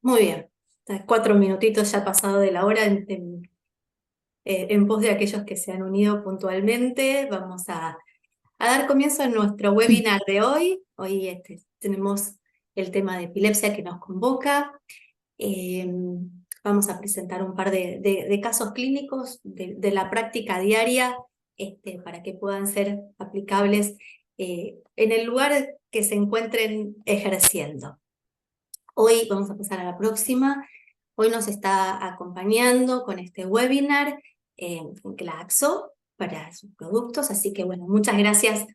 Muy bien. 4 minutitos ya pasado de la hora en pos de aquellos que se han unido puntualmente. Vamos a dar comienzo a nuestro webinar de hoy. Hoy tenemos el tema de epilepsia que nos convoca. Eh, Vamos a presentar un par de casos clínicos de la práctica diaria para que puedan ser aplicables en el lugar que se encuentren ejerciendo. Hoy vamos a pasar a la próxima. Hoy nos está acompañando con este webinar Glaxo para sus productos, así que bueno, muchas gracias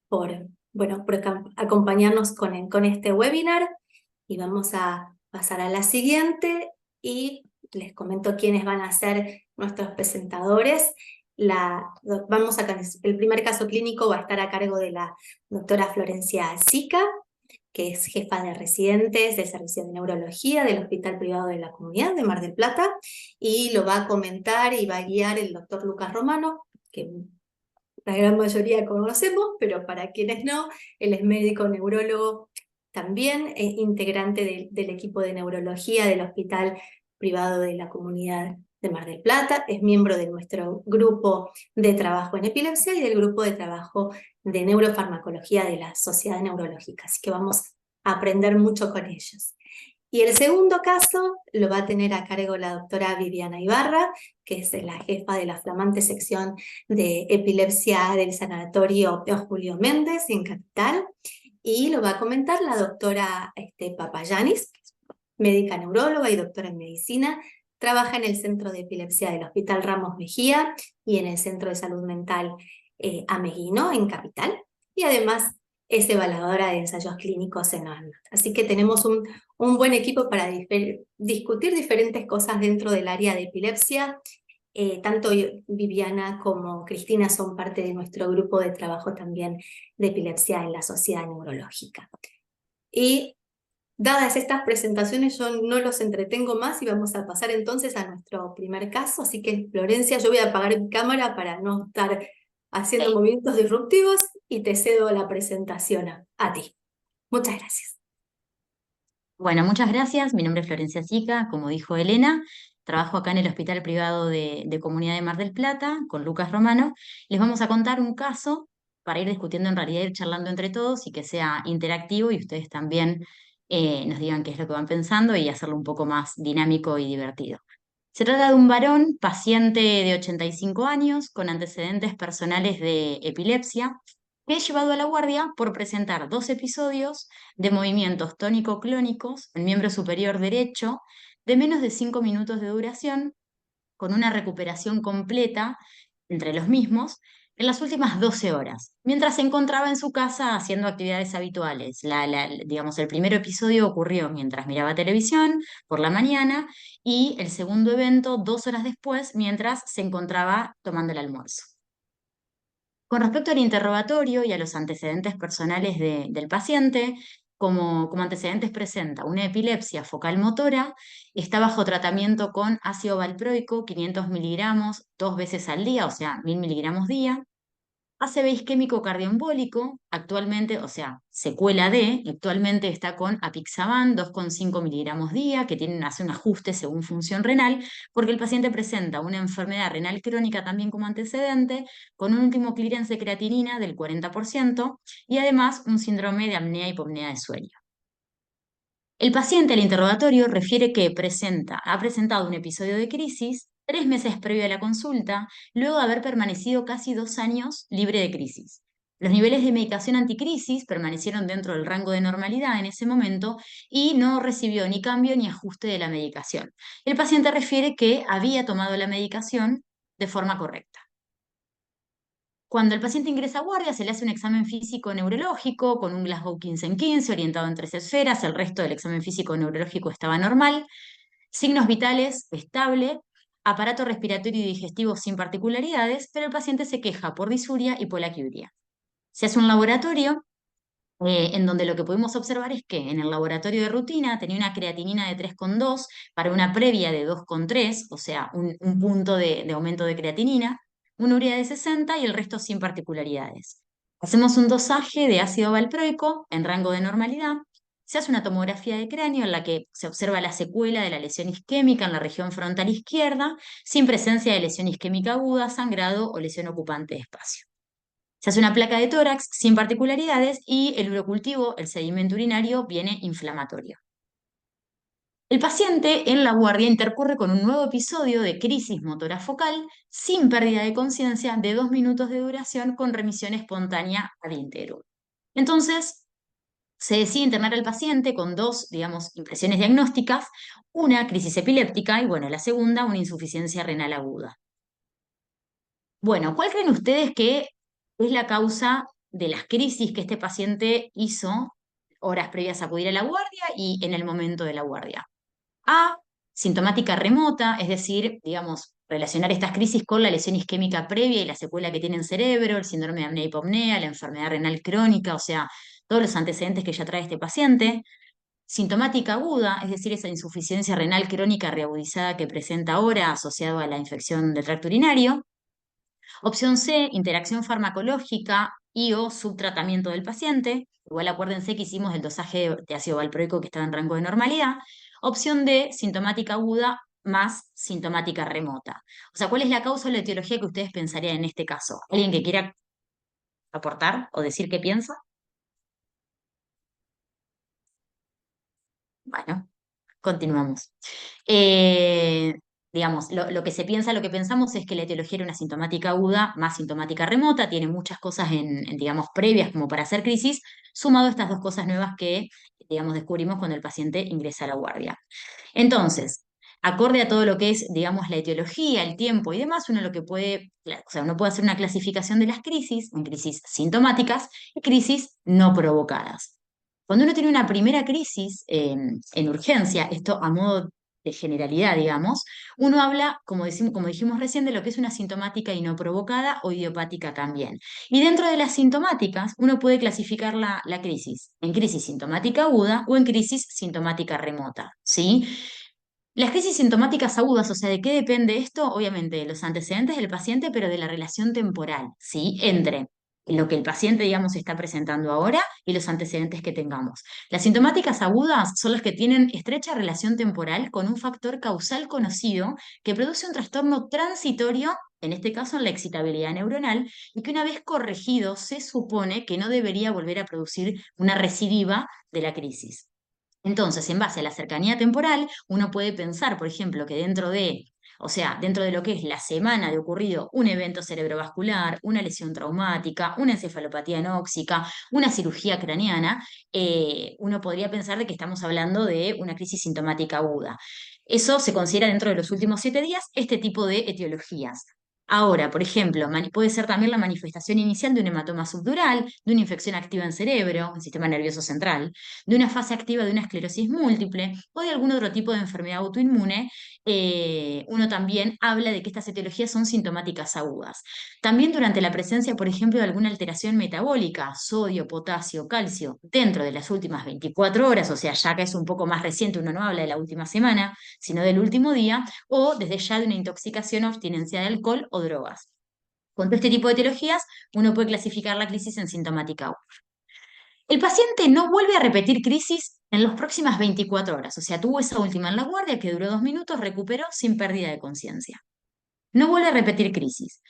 por, por acompañarnos con este webinar y vamos a pasar a la siguiente y les comento quiénes van a ser nuestros presentadores. El primer caso clínico va a estar a cargo de la doctora Florencia Sica, que es jefa de residentes del Servicio de Neurología del Hospital Privado de la Comunidad de Mar del Plata, y lo va a comentar y va a guiar el doctor Lucas Romano, que la gran mayoría conocemos, pero para quienes no, él es médico neurólogo también, integrante del equipo de neurología del Hospital Privado de la Comunidad de Mar del Plata, es miembro de nuestro grupo de trabajo en epilepsia y del grupo de trabajo de neurofarmacología de la Sociedad Neurológica, así que vamos a aprender mucho con ellos. Y el segundo caso lo va a tener a cargo la doctora Viviana Ibarra, que es la jefa de la flamante sección de epilepsia del Sanatorio Julio Méndez en Capital, y lo va a comentar la doctora Papayanis, que es médica neuróloga y doctora en medicina. Trabaja en el Centro de Epilepsia del Hospital Ramos Mejía y en el Centro de Salud Mental Ameguino en Capital, y además es evaluadora de ensayos clínicos en ANMAT. Así que tenemos un buen equipo para discutir diferentes cosas dentro del área de epilepsia. Tanto Viviana como Cristina son parte de nuestro grupo de trabajo también de epilepsia en la Sociedad Neurológica. Y dadas estas presentaciones, yo no los entretengo más y vamos a pasar entonces a nuestro primer caso. Así que, Florencia, yo voy a apagar mi cámara para no estar haciendo Ok. movimientos disruptivos y te cedo la presentación a ti. Muchas gracias. Bueno, muchas gracias. Mi nombre es Florencia Sica, como dijo Elena. Trabajo acá en el Hospital Privado de Comunidad de Mar del Plata con Lucas Romano. Les vamos a contar un caso para ir discutiendo en realidad, ir charlando entre todos y que sea interactivo y ustedes también nos digan qué es lo que van pensando y hacerlo un poco más dinámico y divertido. Se trata de un varón, paciente de 85 años, con antecedentes personales de epilepsia, que es llevado a la guardia por presentar 2 episodios de movimientos tónico-clónicos en miembro superior derecho de menos de 5 minutos de duración, con una recuperación completa entre los mismos en las últimas 12 horas, mientras se encontraba en su casa haciendo actividades habituales. Digamos, el primer episodio ocurrió mientras miraba televisión por la mañana y el segundo evento 2 horas después mientras se encontraba tomando el almuerzo. Con respecto al interrogatorio y a los antecedentes personales del paciente, como antecedentes presenta una epilepsia focal motora, está bajo tratamiento con ácido valproico, 500 miligramos 2 veces al día, o sea, 1000 miligramos día. ACV isquémico cardioembólico, actualmente, o sea, secuela D, actualmente está con apixaban 2,5 miligramos día, que hace un ajuste según función renal, porque el paciente presenta una enfermedad renal crónica también como antecedente, con un último clearance de creatinina del 40% y además un síndrome de apnea y hipopnea de sueño. El paciente al interrogatorio refiere que ha presentado un episodio de crisis 3 meses previo a la consulta, luego de haber permanecido casi 2 años libre de crisis. Los niveles de medicación anticrisis permanecieron dentro del rango de normalidad en ese momento y no recibió ni cambio ni ajuste de la medicación. El paciente refiere que había tomado la medicación de forma correcta. Cuando el paciente ingresa a guardia, se le hace un examen físico neurológico con un Glasgow 15 en 15 orientado en 3 esferas. El resto del examen físico neurológico estaba normal. Signos vitales estable. Aparato respiratorio y digestivo sin particularidades, pero el paciente se queja por disuria y polaquiuria. Se hace un laboratorio en donde lo que pudimos observar es que en el laboratorio de rutina tenía una creatinina de 3,2 para una previa de 2,3, o sea, un punto de aumento de creatinina, una urea de 60 y el resto sin particularidades. Hacemos un dosaje de ácido valproico en rango de normalidad Se hace una tomografía de cráneo en la que se observa la secuela de la lesión isquémica en la región frontal izquierda, sin presencia de lesión isquémica aguda, sangrado o lesión ocupante de espacio. Se hace una placa de tórax sin particularidades y el urocultivo, el sedimento urinario, viene inflamatorio. El paciente en la guardia intercurre con un nuevo episodio de crisis motora focal sin pérdida de conciencia de 2 minutos de duración con remisión espontánea ad interim. Entonces, se decide internar al paciente con dos, digamos, impresiones diagnósticas, una crisis epiléptica y, bueno, la segunda, una insuficiencia renal aguda. Bueno, ¿cuál creen ustedes que es la causa de las crisis que este paciente hizo horas previas a acudir a la guardia y en el momento de la guardia? A, sintomática remota, es decir, digamos, relacionar estas crisis con la lesión isquémica previa y la secuela que tiene en cerebro, el síndrome de apnea-hipopnea, la enfermedad renal crónica, o sea, todos los antecedentes que ya trae este paciente. Sintomática aguda, es decir, esa insuficiencia renal crónica reagudizada que presenta ahora asociado a la infección del tracto urinario. Opción C, interacción farmacológica y o subtratamiento del paciente. Igual acuérdense que hicimos el dosaje de ácido valproico que estaba en rango de normalidad. Opción D, sintomática aguda más sintomática remota. O sea, ¿cuál es la causa o la etiología que ustedes pensarían en este caso? ¿Alguien que quiera aportar o decir qué piensa? Bueno, continuamos. Eh, digamos, lo que se piensa, lo que pensamos es que la etiología era una sintomática aguda más sintomática remota, tiene muchas cosas digamos, previas como para hacer crisis, sumado a estas dos cosas nuevas que, digamos, descubrimos cuando el paciente ingresa a la guardia. Entonces, acorde a todo lo que es, digamos, la etiología, el tiempo y demás, uno lo que puede, o sea, uno puede hacer una clasificación de las crisis en crisis sintomáticas y crisis no provocadas. Cuando uno tiene una primera crisis en urgencia, esto a modo de generalidad, digamos, uno habla, como dijimos recién, de lo que es una sintomática y no provocada o idiopática también. Y dentro de las sintomáticas, uno puede clasificar la crisis en crisis sintomática aguda o en crisis sintomática remota, ¿sí? Las crisis sintomáticas agudas, o sea, ¿de qué depende esto? Obviamente de los antecedentes del paciente, pero de la relación temporal, ¿sí? Entre lo que el paciente, digamos, está presentando ahora y los antecedentes que tengamos. Las sintomáticas agudas son las que tienen estrecha relación temporal con un factor causal conocido que produce un trastorno transitorio, en este caso en la excitabilidad neuronal, y que una vez corregido se supone que no debería volver a producir una recidiva de la crisis. Entonces, en base a la cercanía temporal, uno puede pensar, por ejemplo, que o sea, dentro de lo que es la semana de ocurrido un evento cerebrovascular, una lesión traumática, una encefalopatía anóxica, una cirugía craneana, uno podría pensar de que estamos hablando de una crisis sintomática aguda. Eso se considera dentro de los últimos 7 días este tipo de etiologías. Ahora, por ejemplo, puede ser también la manifestación inicial de un hematoma subdural, de una infección activa en cerebro, en sistema nervioso central, de una fase activa de una esclerosis múltiple o de algún otro tipo de enfermedad autoinmune. Uno también habla de que estas etiologías son sintomáticas agudas. También durante la presencia, por ejemplo, de alguna alteración metabólica, sodio, potasio, calcio, dentro de las últimas 24 horas, o sea, ya que es un poco más reciente, uno no habla de la última semana, sino del último día, o desde ya de una intoxicación o abstinencia de alcohol o drogas. Con todo este tipo de etiologías, uno puede clasificar la crisis en sintomática aguda. El paciente no vuelve a repetir crisis en las próximas 24 horas, o sea, tuvo esa última en la guardia que duró 2 minutos, recuperó sin pérdida de conciencia. No vuelve a repetir crisis.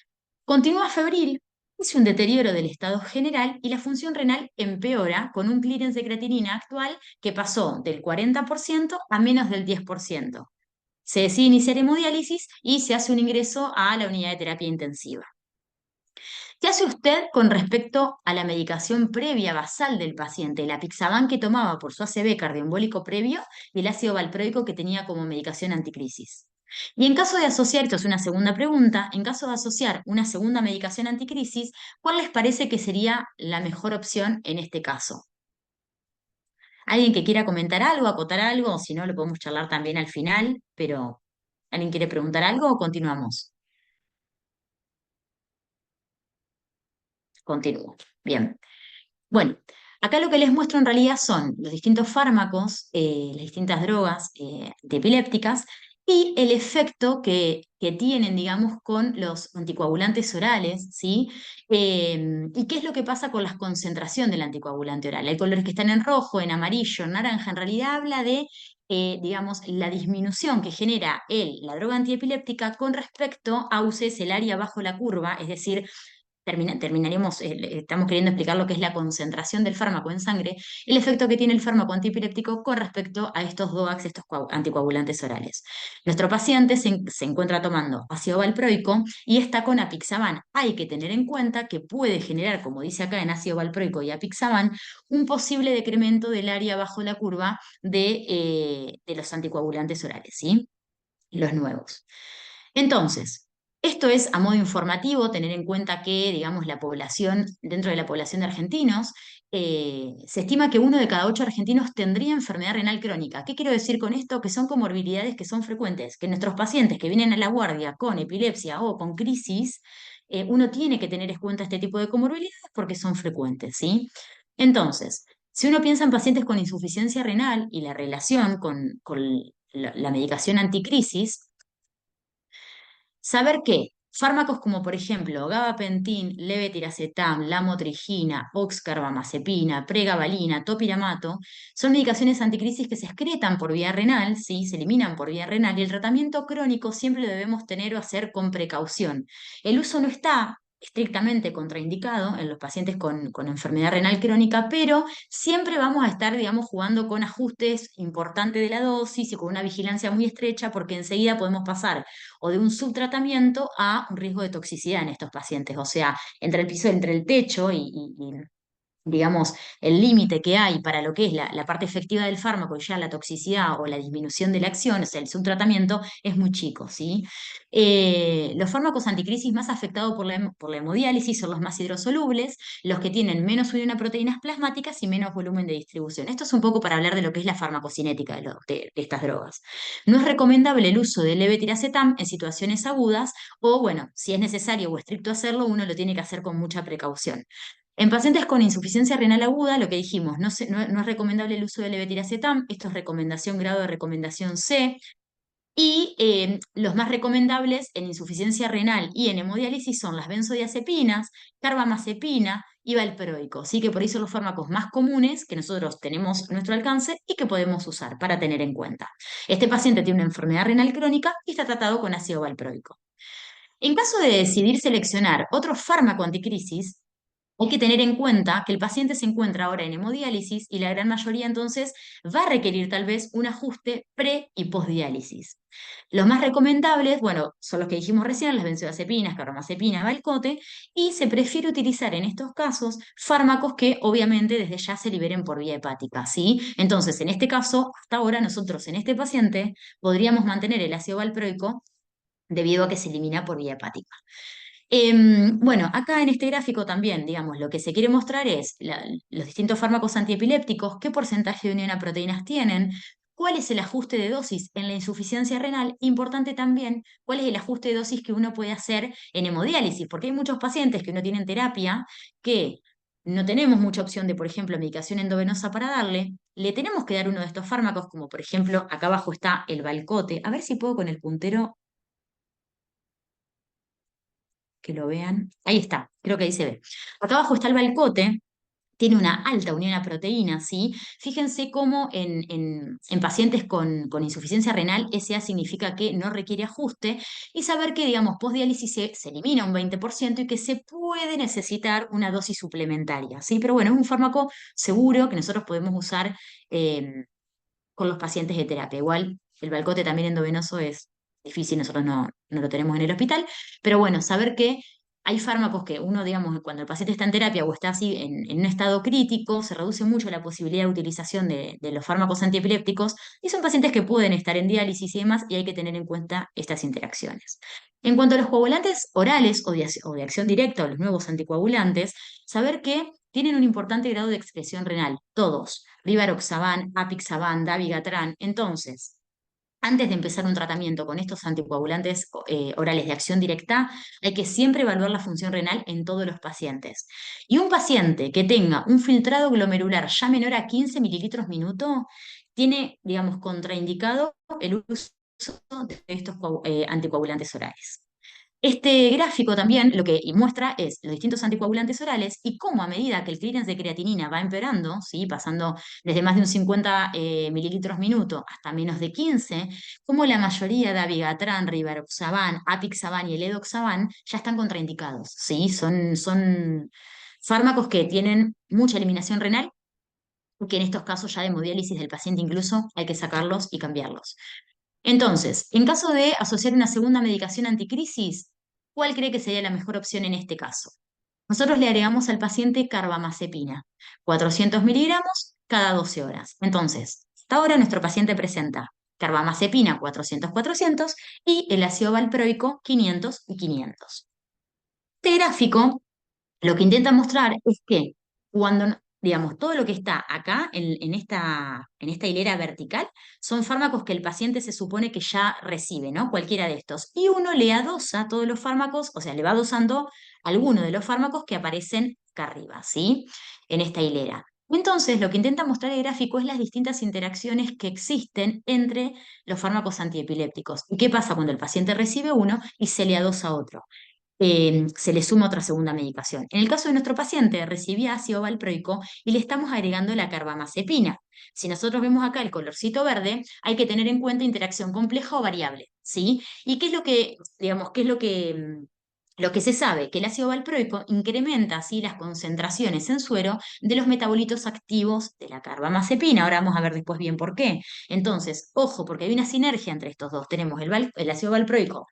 Continúa febril, hace un deterioro del estado general y la función renal empeora con un clearance de creatinina actual que pasó del 40% a menos del 10%. Se decide iniciar hemodiálisis y se hace un ingreso a la unidad de terapia intensiva. ¿Qué hace usted con respecto a la medicación previa basal del paciente, el apixaban que tomaba por su ACV cardioembólico previo y el ácido valproico que tenía como medicación anticrisis? Y en caso de asociar, esto es una segunda pregunta, en caso de asociar una segunda medicación anticrisis, ¿cuál les parece que sería la mejor opción en este caso? ¿Alguien que quiera comentar algo, acotar algo? O si no, lo podemos charlar también al final, pero ¿alguien quiere preguntar algo o continuamos? Continúo. Bien. Bueno, acá lo que les muestro en realidad son los distintos fármacos, las distintas drogas antiepilépticas y el efecto que tienen, digamos, con los anticoagulantes orales, ¿sí? ¿Y qué es lo que pasa con la concentración del anticoagulante oral? Hay colores que están en rojo, en amarillo, en naranja, en realidad habla de, digamos, la disminución que genera la droga antiepiléptica con respecto a uses el área bajo la curva, es decir, terminaríamos, estamos queriendo explicar lo que es la concentración del fármaco en sangre, el efecto que tiene el fármaco antiepiléptico con respecto a estos DOACs, estos anticoagulantes orales. Nuestro paciente se encuentra tomando ácido valproico y está con apixaban. Hay que tener en cuenta que puede generar, como dice acá en ácido valproico y apixaban, un posible decremento del área bajo la curva de los anticoagulantes orales, ¿sí? Los nuevos. Entonces, esto es a modo informativo, tener en cuenta que, digamos, la población, dentro de la población de argentinos, se estima que 1 de cada 8 argentinos tendría enfermedad renal crónica. ¿Qué quiero decir con esto? Que son comorbilidades que son frecuentes, que nuestros pacientes que vienen a la guardia con epilepsia o con crisis, uno tiene que tener en cuenta este tipo de comorbilidades porque son frecuentes, ¿sí? Entonces, si uno piensa en pacientes con insuficiencia renal y la relación con la medicación anticrisis, saber que fármacos como por ejemplo gabapentin, levetiracetam, lamotrigina, oxcarbamazepina, pregabalina, topiramato, son medicaciones anticrisis que se excretan por vía renal, ¿sí? Se eliminan por vía renal y el tratamiento crónico siempre lo debemos tener o hacer con precaución. El uso no está estrictamente contraindicado en los pacientes con enfermedad renal crónica, pero siempre vamos a estar, digamos, jugando con ajustes importantes de la dosis y con una vigilancia muy estrecha porque enseguida podemos pasar o de un subtratamiento a un riesgo de toxicidad en estos pacientes. O sea, entre el piso, entre el techo digamos, el límite que hay para lo que es la parte efectiva del fármaco y ya la toxicidad o la disminución de la acción, o sea, el subtratamiento, es muy chico, ¿sí? Los fármacos anticrisis más afectados por la hemodiálisis son los más hidrosolubles, los que tienen menos unión a proteínas plasmáticas y menos volumen de distribución. Esto es un poco para hablar de lo que es la farmacocinética de estas drogas. No es recomendable el uso del levetiracetam en situaciones agudas o, bueno, si es necesario o estricto hacerlo, uno lo tiene que hacer con mucha precaución. En pacientes con insuficiencia renal aguda, lo que dijimos, no es recomendable el uso de levetiracetam, esto es recomendación grado de recomendación C, y los más recomendables en insuficiencia renal y en hemodiálisis son las benzodiazepinas, carbamazepina y valproico, así que por eso son los fármacos más comunes que nosotros tenemos a nuestro alcance y que podemos usar para tener en cuenta. Este paciente tiene una enfermedad renal crónica y está tratado con ácido valproico. En caso de decidir seleccionar otro fármaco anticrisis, hay que tener en cuenta que el paciente se encuentra ahora en hemodiálisis y la gran mayoría entonces va a requerir tal vez un ajuste pre y postdiálisis. Los más recomendables, bueno, son los que dijimos recién, las benzodiazepinas, carbamazepina, Valcote, y se prefiere utilizar en estos casos fármacos que obviamente desde ya se liberen por vía hepática, ¿sí? Entonces, en este caso, hasta ahora nosotros en este paciente podríamos mantener el ácido valproico debido a que se elimina por vía hepática. Bueno, acá en este gráfico también, digamos, lo que se quiere mostrar es los distintos fármacos antiepilépticos, qué porcentaje de unión a proteínas tienen, cuál es el ajuste de dosis en la insuficiencia renal, importante también, cuál es el ajuste de dosis que uno puede hacer en hemodiálisis, porque hay muchos pacientes que no tienen terapia, que no tenemos mucha opción de, por ejemplo, medicación endovenosa para darle, le tenemos que dar uno de estos fármacos, como por ejemplo, acá abajo está el Valcote, a ver si puedo con el puntero que lo vean. Ahí está, creo que ahí se ve. Acá abajo está el Valcote, tiene una alta unión a proteínas, ¿sí? Fíjense cómo en pacientes con insuficiencia renal, SA significa que no requiere ajuste, y saber que, digamos, postdiálisis se elimina un 20% y que se puede necesitar una dosis suplementaria, ¿sí? Pero bueno, es un fármaco seguro que nosotros podemos usar con los pacientes de terapia. Igual el Valcote también endovenoso es difícil, nosotros no lo tenemos en el hospital, pero bueno, saber que hay fármacos que uno, digamos, cuando el paciente está en terapia o está así en un estado crítico, se reduce mucho la posibilidad de utilización de los fármacos antiepilépticos y son pacientes que pueden estar en diálisis y demás y hay que tener en cuenta estas interacciones. En cuanto a los coagulantes orales o de acción directa o los nuevos anticoagulantes, saber que tienen un importante grado de excreción renal, todos, rivaroxaban, apixaban, dabigatran. Entonces, antes de empezar un tratamiento con estos anticoagulantes orales de acción directa, hay que siempre evaluar la función renal en todos los pacientes. Y un paciente que tenga un filtrado glomerular ya menor a 15 mililitros minuto, tiene, digamos, contraindicado el uso de estos anticoagulantes orales. Este gráfico también lo que muestra es los distintos anticoagulantes orales y cómo a medida que el clearance de creatinina va empeorando, ¿sí? Pasando desde más de un 50 mililitros minuto hasta menos de 15, cómo la mayoría de abigatran, rivaroxaban, apixaban y el edoxaban ya están contraindicados, ¿sí? Son fármacos que tienen mucha eliminación renal, que en estos casos ya de hemodiálisis del paciente incluso hay que sacarlos y cambiarlos. Entonces, en caso de asociar una segunda medicación anticrisis, ¿cuál cree que sería la mejor opción en este caso? Nosotros le agregamos al paciente carbamazepina, 400 miligramos cada 12 horas. Entonces, hasta ahora nuestro paciente presenta carbamazepina 400-400 y el ácido valproico 500 y 500. Este gráfico lo que intenta mostrar es que cuando, digamos, todo lo que está acá en esta hilera vertical son fármacos que el paciente se supone que ya recibe, ¿no? Cualquiera de estos. Y uno le adosa todos los fármacos, o sea, le va dosando alguno de los fármacos que aparecen acá arriba, ¿sí? En esta hilera. Entonces, lo que intenta mostrar el gráfico es las distintas interacciones que existen entre los fármacos antiepilépticos. ¿Y qué pasa cuando el paciente recibe uno y se le adosa otro? Se le suma otra segunda medicación. En el caso de nuestro paciente, recibía ácido valproico y le estamos agregando la carbamazepina. Si nosotros vemos acá el colorcito verde, hay que tener en cuenta interacción compleja o variable, ¿sí? ¿Y qué es lo que, digamos, qué es lo que se sabe? Que el ácido valproico incrementa así las concentraciones en suero de los metabolitos activos de la carbamazepina. Ahora vamos a ver después bien por qué. Entonces, ojo, porque hay una sinergia entre estos dos. Tenemos el ácido valproico,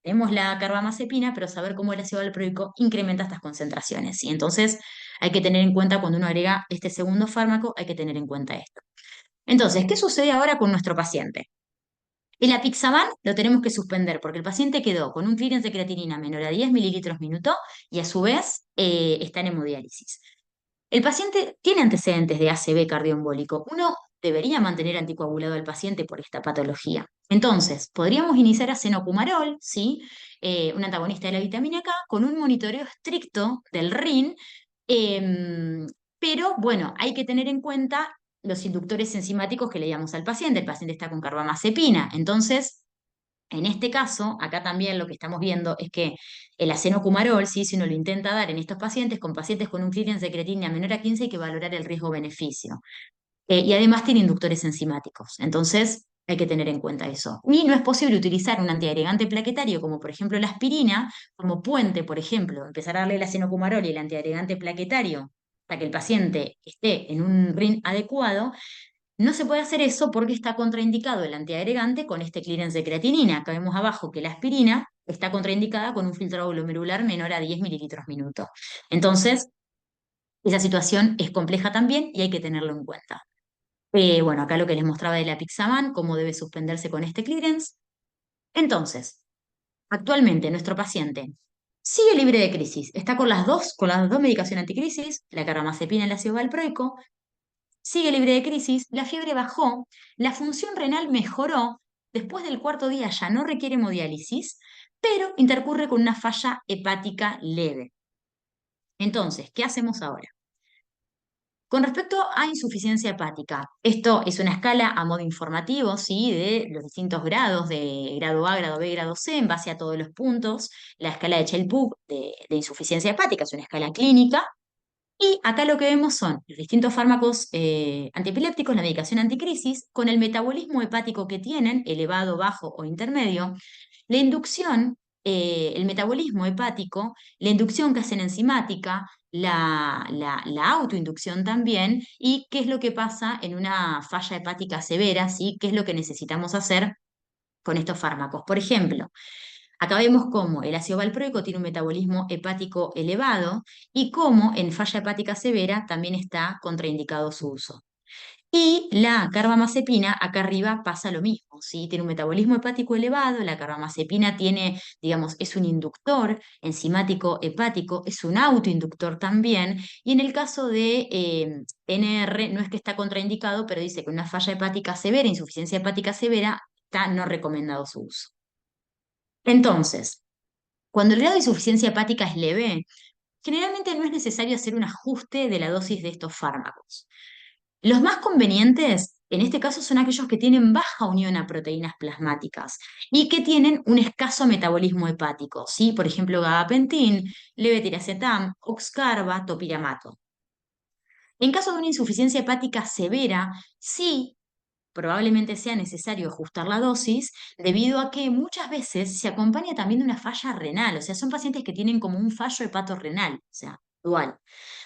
tenemos la carbamazepina, pero saber cómo el ácido valproico incrementa estas concentraciones. Y entonces hay que tener en cuenta cuando uno agrega este segundo fármaco, hay que tener en cuenta esto. Entonces, ¿qué sucede ahora con nuestro paciente? El apixaban lo tenemos que suspender porque el paciente quedó con un clearance de creatinina menor a 10 mililitros minuto y a su vez está en hemodiálisis. El paciente tiene antecedentes de ACV cardioembólico. Uno debería mantener anticoagulado al paciente por esta patología. Entonces, podríamos iniciar acenocumarol, ¿sí? Un antagonista de la vitamina K, con un monitoreo estricto del RIN, pero bueno, hay que tener en cuenta los inductores enzimáticos que le damos al paciente. El paciente está con carbamazepina, entonces en este caso, acá también lo que estamos viendo es que el acenocumarol, ¿sí? Si uno lo intenta dar en estos pacientes, con pacientes con un clearance de creatinina menor a 15, hay que valorar el riesgo-beneficio. Y además tiene inductores enzimáticos. Entonces, hay que tener en cuenta eso. Y no es posible utilizar un antiagregante plaquetario, como por ejemplo la aspirina, como puente, por ejemplo, empezar a darle el acenocumarol y el antiagregante plaquetario para que el paciente esté en un RIN adecuado. No se puede hacer eso porque está contraindicado el antiagregante con este clearance de creatinina. Acá vemos abajo que la aspirina está contraindicada con un filtrado glomerular menor a 10 mililitros minuto. Entonces, esa situación es compleja también y hay que tenerlo en cuenta. Bueno, acá lo que les mostraba de la Pixaban, cómo debe suspenderse con este clearance. Entonces, actualmente nuestro paciente sigue libre de crisis, está con las dos medicaciones anticrisis, la carbamazepina y el ácido valproico, sigue libre de crisis, la fiebre bajó, la función renal mejoró, después del cuarto día ya no requiere hemodiálisis, pero intercurre con una falla hepática leve. Entonces, ¿qué hacemos ahora? Con respecto a insuficiencia hepática, esto es una escala a modo informativo, ¿sí? De los distintos grados, de grado A, grado B, grado C, en base a todos los puntos. La escala de Chell-Pugh de insuficiencia hepática es una escala clínica. Y acá lo que vemos son los distintos fármacos antiepilépticos, la medicación anticrisis, con el metabolismo hepático que tienen, elevado, bajo o intermedio, la inducción, el metabolismo hepático, la inducción que hacen enzimática, la autoinducción también, y qué es lo que pasa en una falla hepática severa, ¿sí? ¿Qué es lo que necesitamos hacer con estos fármacos? Por ejemplo, acá vemos cómo el ácido valproico tiene un metabolismo hepático elevado y cómo en falla hepática severa también está contraindicado su uso. Y la carbamazepina, acá arriba pasa lo mismo, ¿sí? Tiene un metabolismo hepático elevado, la carbamazepina tiene, digamos, es un inductor enzimático hepático, es un autoinductor también, y en el caso de NR no es que está contraindicado, pero dice que una falla hepática severa, insuficiencia hepática severa, está no recomendado su uso. Entonces, cuando el grado de insuficiencia hepática es leve, generalmente no es necesario hacer un ajuste de la dosis de estos fármacos. Los más convenientes en este caso son aquellos que tienen baja unión a proteínas plasmáticas y que tienen un escaso metabolismo hepático, ¿sí? Por ejemplo, gabapentin, levetiracetam, oxcarba, topiramato. En caso de una insuficiencia hepática severa, sí, probablemente sea necesario ajustar la dosis debido a que muchas veces se acompaña también de una falla renal, o sea, son pacientes que tienen como un fallo hepatorrenal, o sea, dual.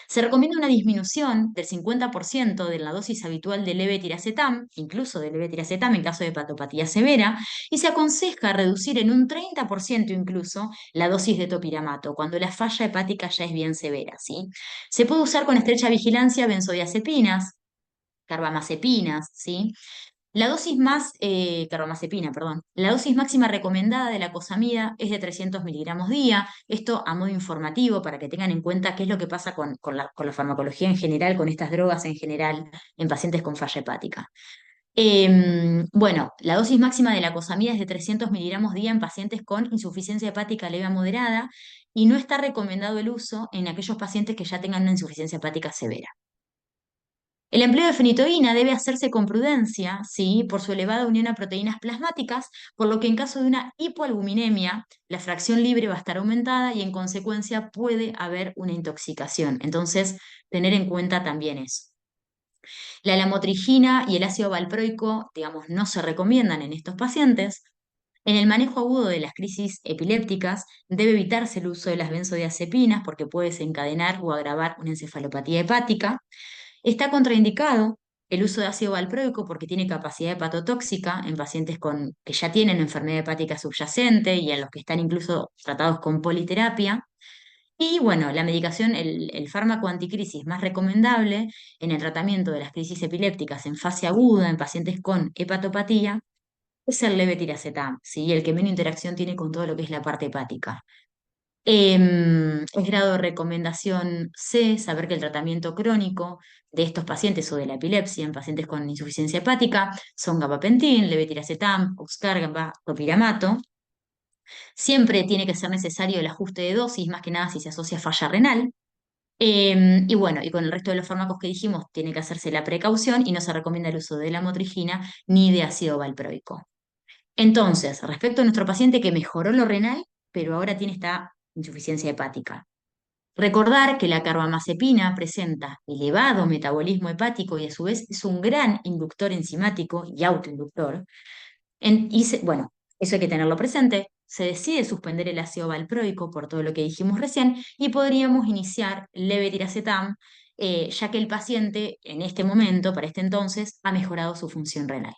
Se recomienda una disminución del 50% de la dosis habitual de levetiracetam, incluso de levetiracetam en caso de hepatopatía severa, y se aconseja reducir en un 30% incluso la dosis de topiramato cuando la falla hepática ya es bien severa, ¿sí? Se puede usar con estrecha vigilancia benzodiazepinas, carbamazepinas, ¿sí? La dosis carbamazepina, perdón. La dosis máxima recomendada de la cosamida es de 300 miligramos día. Esto a modo informativo para que tengan en cuenta qué es lo que pasa con la farmacología en general, con estas drogas en general en pacientes con falla hepática. Bueno, la dosis máxima de la cosamida es de 300 miligramos día en pacientes con insuficiencia hepática leve a moderada y no está recomendado el uso en aquellos pacientes que ya tengan una insuficiencia hepática severa. El empleo de fenitoína debe hacerse con prudencia, ¿sí? Por su elevada unión a proteínas plasmáticas, por lo que en caso de una hipoalbuminemia, la fracción libre va a estar aumentada y en consecuencia puede haber una intoxicación. Entonces, tener en cuenta también eso. La lamotrigina y el ácido valproico, digamos, no se recomiendan en estos pacientes. En el manejo agudo de las crisis epilépticas debe evitarse el uso de las benzodiazepinas porque puede desencadenar o agravar una encefalopatía hepática. Está contraindicado el uso de ácido valproico porque tiene capacidad hepatotóxica en pacientes que ya tienen enfermedad hepática subyacente y en los que están incluso tratados con politerapia. Y bueno, la medicación, el fármaco anticrisis más recomendable en el tratamiento de las crisis epilépticas en fase aguda en pacientes con hepatopatía es el levetiracetam, ¿sí? El que menos interacción tiene con todo lo que es la parte hepática. Es grado de recomendación C, saber que el tratamiento crónico de estos pacientes o de la epilepsia en pacientes con insuficiencia hepática son gabapentin, levetiracetam, oxcarba, topiramato. Siempre tiene que ser necesario el ajuste de dosis, más que nada si se asocia a falla renal. Y bueno, y con el resto de los fármacos que dijimos, tiene que hacerse la precaución y no se recomienda el uso de la motrigina ni de ácido valproico. Entonces, respecto a nuestro paciente que mejoró lo renal, pero ahora tiene esta insuficiencia hepática. Recordar que la carbamazepina presenta elevado metabolismo hepático y a su vez es un gran inductor enzimático y autoinductor. Bueno, eso hay que tenerlo presente. Se decide suspender el ácido valproico por todo lo que dijimos recién y podríamos iniciar levetiracetam, ya que el paciente en este momento, para este entonces, ha mejorado su función renal.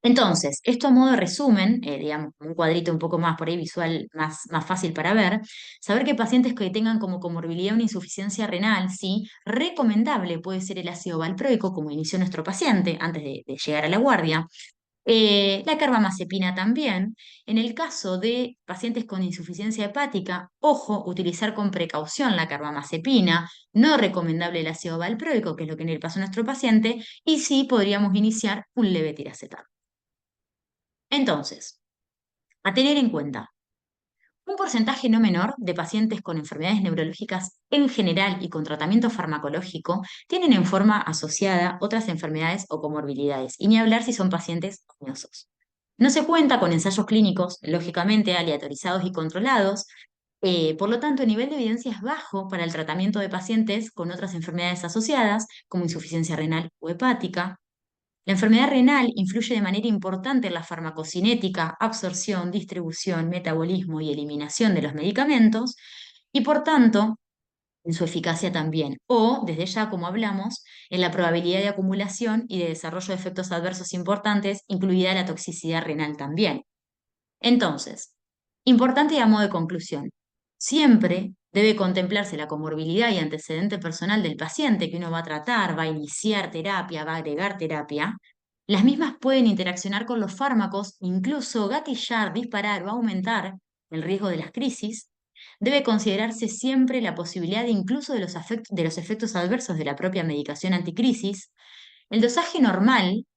Entonces, esto a modo de resumen, digamos, un cuadrito un poco más por ahí visual, más fácil para ver, saber que pacientes que tengan como comorbilidad una insuficiencia renal, sí, recomendable puede ser el ácido valproico, como inició nuestro paciente antes de llegar a la guardia. La carbamazepina también. En el caso de pacientes con insuficiencia hepática, ojo, utilizar con precaución la carbamazepina, no recomendable el ácido valproico, que es lo que en el pasó a nuestro paciente, y sí podríamos iniciar un levetiracetam. Entonces, a tener en cuenta, un porcentaje no menor de pacientes con enfermedades neurológicas en general y con tratamiento farmacológico tienen en forma asociada otras enfermedades o comorbilidades, y ni hablar si son pacientes añosos. No se cuenta con ensayos clínicos, lógicamente aleatorizados y controlados, por lo tanto, el nivel de evidencia es bajo para el tratamiento de pacientes con otras enfermedades asociadas, como insuficiencia renal o hepática. La enfermedad renal influye de manera importante en la farmacocinética, absorción, distribución, metabolismo y eliminación de los medicamentos y por tanto en su eficacia también. O, desde ya, como hablamos, en la probabilidad de acumulación y de desarrollo de efectos adversos importantes, incluida la toxicidad renal también. Entonces, importante y a modo de conclusión, siempre debe contemplarse la comorbilidad y antecedente personal del paciente que uno va a tratar, va a iniciar terapia, va a agregar terapia. Las mismas pueden interaccionar con los fármacos, incluso gatillar, disparar o aumentar el riesgo de las crisis. Debe considerarse siempre la posibilidad de incluso de los efectos adversos de la propia medicación anticrisis. El dosaje normal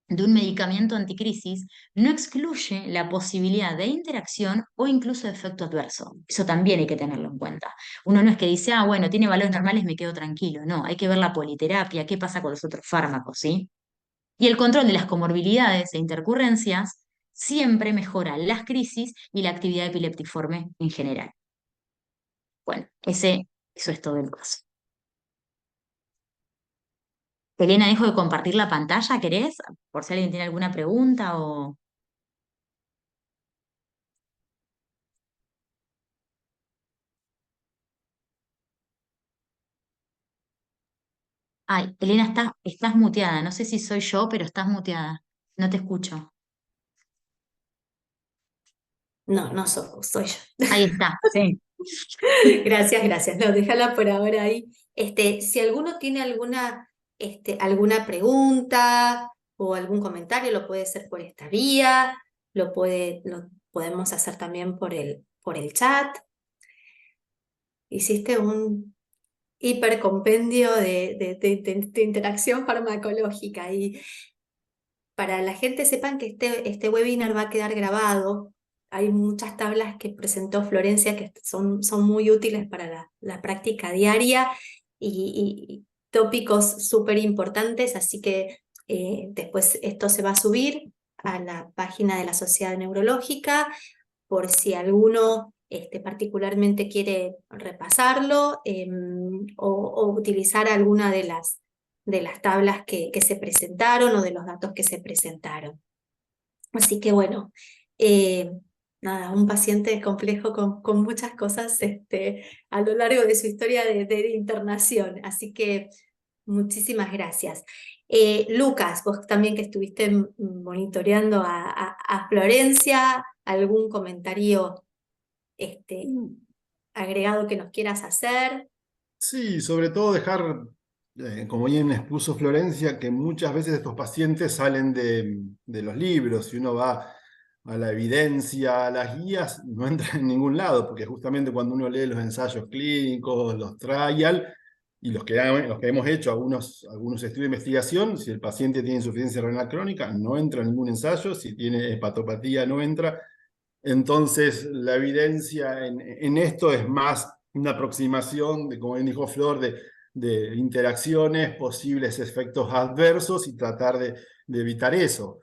de un medicamento anticrisis no excluye la posibilidad de interacción o incluso de efecto adverso. Eso también hay que tenerlo en cuenta. Uno no es que dice, bueno, tiene valores normales, me quedo tranquilo. No, hay que ver la politerapia, qué pasa con los otros fármacos, ¿sí? Y el control de las comorbilidades e intercurrencias siempre mejora las crisis y la actividad epileptiforme en general. Bueno, eso es todo el caso. Elena, dejo de compartir la pantalla, ¿querés? Por si alguien tiene alguna pregunta o... Ay, Elena, estás muteada. No sé si soy yo, pero estás muteada. No te escucho. No, no soy yo. Ahí está, sí. Gracias, gracias. No, déjala por ahora ahí. Si alguno tiene alguna pregunta o algún comentario, lo puede hacer por esta vía, lo podemos hacer también por el chat. Hiciste un hipercompendio de interacción farmacológica y para la gente sepan que este webinar va a quedar grabado. Hay muchas tablas que presentó Florencia que son muy útiles para la práctica diaria y tópicos súper importantes, así que después esto se va a subir a la página de la Sociedad Neurológica por si alguno particularmente quiere repasarlo o utilizar alguna de las tablas que se presentaron o de los datos que se presentaron. Así que bueno, eh, nada, un paciente complejo con muchas cosas a lo largo de su historia de internación. Así que muchísimas gracias. Lucas, vos también que estuviste monitoreando a Florencia, ¿algún comentario agregado que nos quieras hacer? Sí, sobre todo dejar, como bien expuso Florencia, que muchas veces estos pacientes salen de los libros. Si uno va a la evidencia, a las guías, no entra en ningún lado, porque justamente cuando uno lee los ensayos clínicos, los trial, y los que hemos hecho algunos estudios de investigación, si el paciente tiene insuficiencia renal crónica, no entra en ningún ensayo. Si tiene hepatopatía, no entra. Entonces, la evidencia en esto es más una aproximación de, como bien dijo Flor, de interacciones, posibles efectos adversos y tratar de evitar eso.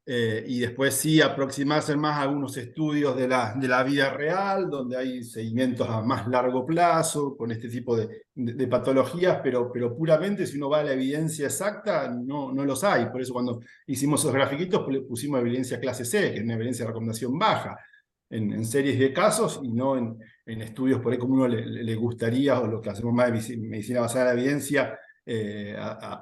Y después sí aproximarse más a algunos estudios de la vida real, donde hay seguimientos a más largo plazo con este tipo de patologías, pero puramente si uno va a la evidencia exacta, no los hay. Por eso cuando hicimos esos grafiquitos pusimos evidencia clase C, que es una evidencia de recomendación baja en series de casos y no en estudios por ahí como uno le gustaría, o lo que hacemos más de medicina basada en la evidencia,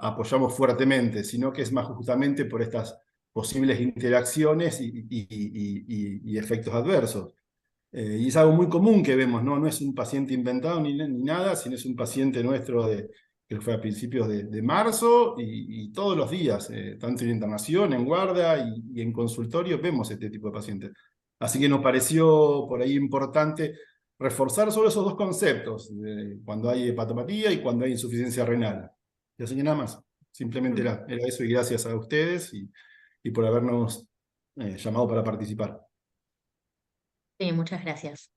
apoyamos fuertemente, sino que es más justamente por estas posibles interacciones y efectos adversos. Y es algo muy común que vemos, ¿no? No es un paciente inventado ni nada, sino es un paciente nuestro que fue a principios de marzo y todos los días, tanto en internación, en guardia y en consultorio, vemos este tipo de pacientes. Así que nos pareció por ahí importante reforzar solo esos dos conceptos, cuando hay hepatopatía y cuando hay insuficiencia renal. Y así que nada más, simplemente era eso, y gracias a ustedes y por habernos llamado para participar. Sí, muchas gracias.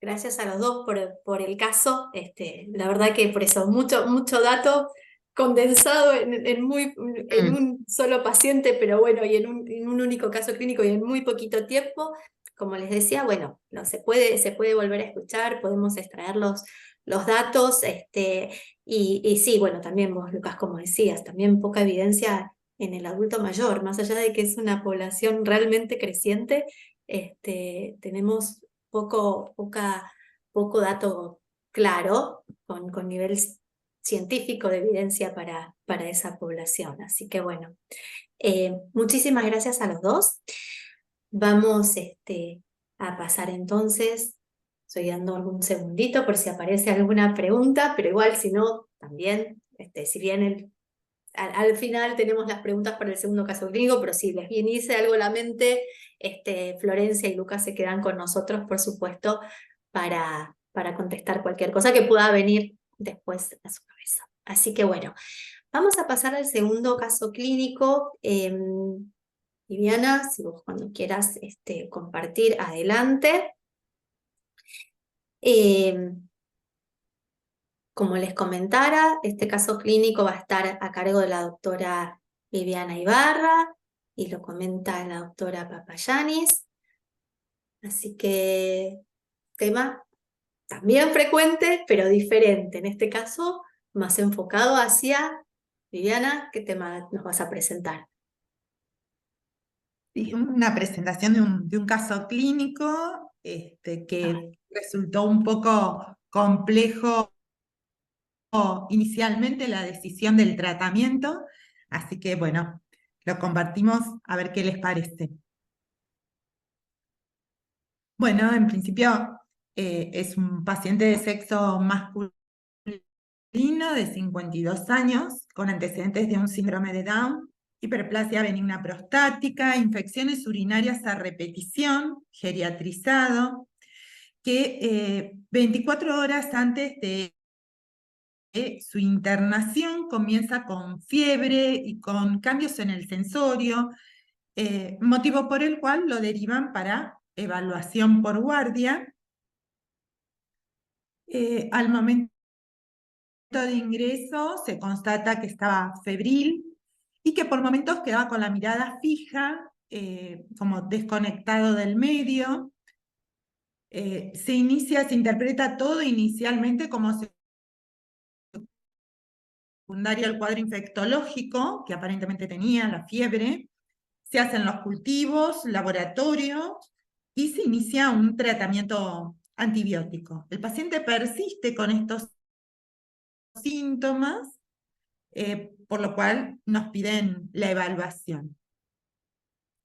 Gracias a los dos por el caso. La verdad que por eso, mucho dato condensado en Mm, un solo paciente, pero bueno, y en un único caso clínico y en muy poquito tiempo. Como les decía, bueno, no, se puede volver a escuchar, podemos extraer los datos, y sí, bueno, también vos, Lucas, como decías, también poca evidencia en el adulto mayor, más allá de que es una población realmente creciente, tenemos poco dato claro, con nivel científico de evidencia para esa población. Así que bueno, muchísimas gracias a los dos. Vamos a pasar entonces, estoy dando algún segundito por si aparece alguna pregunta, pero igual si no, también, si bien al final tenemos las preguntas para el segundo caso clínico, pero si les viniese algo a la mente, Florencia y Lucas se quedan con nosotros, por supuesto, para contestar cualquier cosa que pueda venir después a su cabeza. Así que bueno, vamos a pasar al segundo caso clínico. Viviana, si vos cuando quieras compartir, adelante. Como les comentara, este caso clínico va a estar a cargo de la doctora Viviana Ibarra, y lo comenta la doctora Papayanis. Así que tema también frecuente, pero diferente. En este caso, más enfocado hacia Viviana. ¿Qué tema nos vas a presentar? Sí, una presentación de un caso clínico que resultó un poco complejo inicialmente la decisión del tratamiento, así que bueno, lo compartimos a ver qué les parece. Bueno, en principio es un paciente de sexo masculino de 52 años, con antecedentes de un síndrome de Down, hiperplasia benigna prostática, infecciones urinarias a repetición, geriatrizado, que 24 horas antes de su internación comienza con fiebre y con cambios en el sensorio, motivo por el cual lo derivan para evaluación por guardia. Al momento de ingreso se constata que estaba febril y que por momentos quedaba con la mirada fija, como desconectado del medio. Se interpreta todo inicialmente como secundaria al cuadro infectológico, que aparentemente tenía la fiebre. Se hacen los cultivos, laboratorio, y se inicia un tratamiento antibiótico. El paciente persiste con estos síntomas, por lo cual nos piden la evaluación.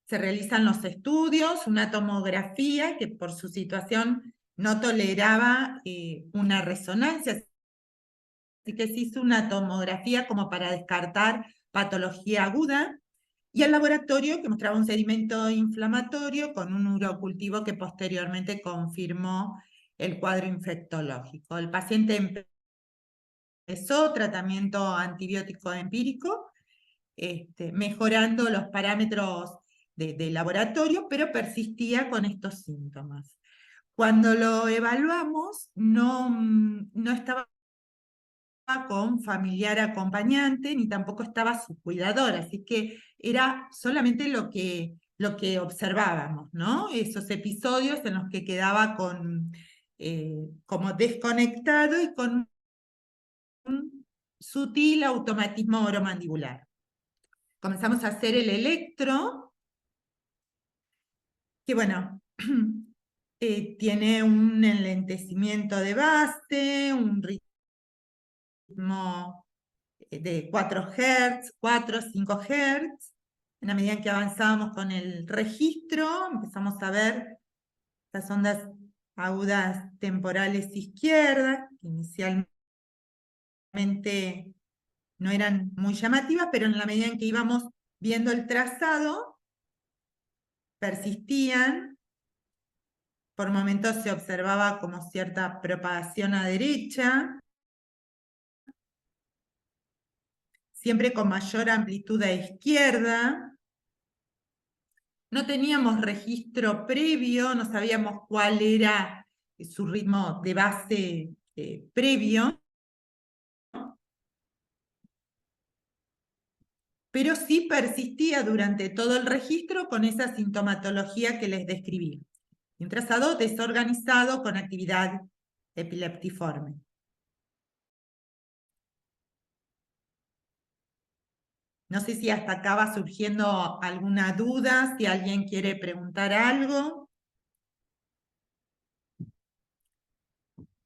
Se realizan los estudios, una tomografía que por su situación no toleraba una resonancia, así que se hizo una tomografía como para descartar patología aguda, y el laboratorio que mostraba un sedimento inflamatorio con un urocultivo que posteriormente confirmó el cuadro infectológico. El paciente empezó tratamiento antibiótico empírico, mejorando los parámetros de laboratorio, pero persistía con estos síntomas. Cuando lo evaluamos, no estaba con familiar acompañante, ni tampoco estaba su cuidador, así que era solamente lo que observábamos, ¿no? Esos episodios en los que quedaba como desconectado y con un sutil automatismo oromandibular. Comenzamos a hacer el electro, que bueno, tiene un enlentecimiento de base, un ritmo de 4 Hz, 4, 5 Hz. En la medida en que avanzábamos con el registro, empezamos a ver las ondas agudas temporales izquierdas, que inicialmente no eran muy llamativas, pero en la medida en que íbamos viendo el trazado, persistían. Por momentos se observaba como cierta propagación a derecha, siempre con mayor amplitud a izquierda. No teníamos registro previo, no sabíamos cuál era su ritmo de base previo, pero sí persistía durante todo el registro con esa sintomatología que les describí. Un trazado desorganizado con actividad epileptiforme. No sé si hasta acá va surgiendo alguna duda, si alguien quiere preguntar algo.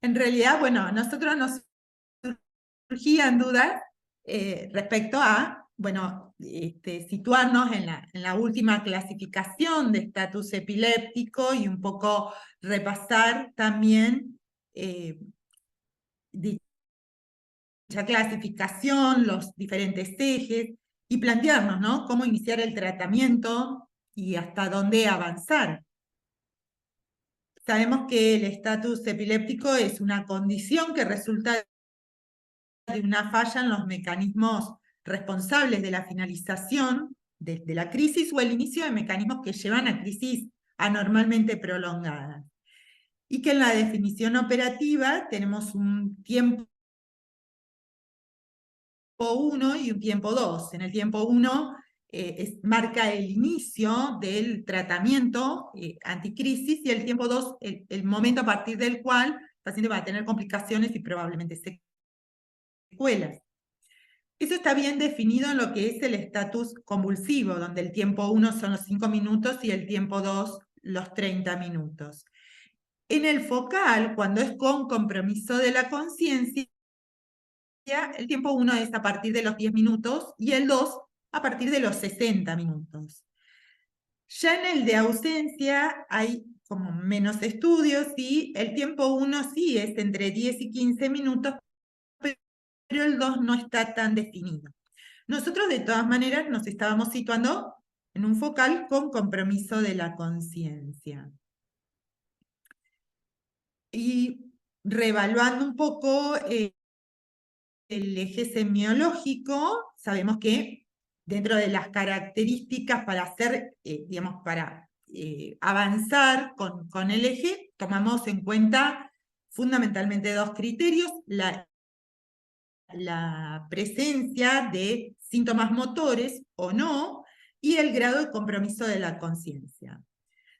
En realidad, bueno, a nosotros nos surgían dudas respecto a, bueno, situarnos en la última clasificación de estatus epiléptico y un poco repasar también dicha clasificación, los diferentes ejes, y plantearnos, ¿no?, cómo iniciar el tratamiento y hasta dónde avanzar. Sabemos que el estatus epiléptico es una condición que resulta de una falla en los mecanismos responsables de la finalización de la crisis o el inicio de mecanismos que llevan a crisis anormalmente prolongadas. Y que en la definición operativa tenemos un tiempo 1 y un tiempo 2. En el tiempo 1 marca el inicio del tratamiento anticrisis, y el tiempo 2, el momento a partir del cual el paciente va a tener complicaciones y probablemente secuelas. Eso está bien definido en lo que es el estatus convulsivo, donde el tiempo 1 son los 5 minutos y el tiempo 2 los 30 minutos. En el focal, cuando es con compromiso de la conciencia, el tiempo 1 es a partir de los 10 minutos y el 2 a partir de los 60 minutos. Ya en el de ausencia hay como menos estudios, y el tiempo 1 sí es entre 10 y 15 minutos, pero el 2 no está tan definido. Nosotros de todas maneras nos estábamos situando en un focal con compromiso de la conciencia. Y reevaluando un poco el eje semiológico, sabemos que dentro de las características para hacer, digamos, para avanzar con el eje, tomamos en cuenta fundamentalmente dos criterios: la presencia de síntomas motores o no, y el grado de compromiso de la conciencia.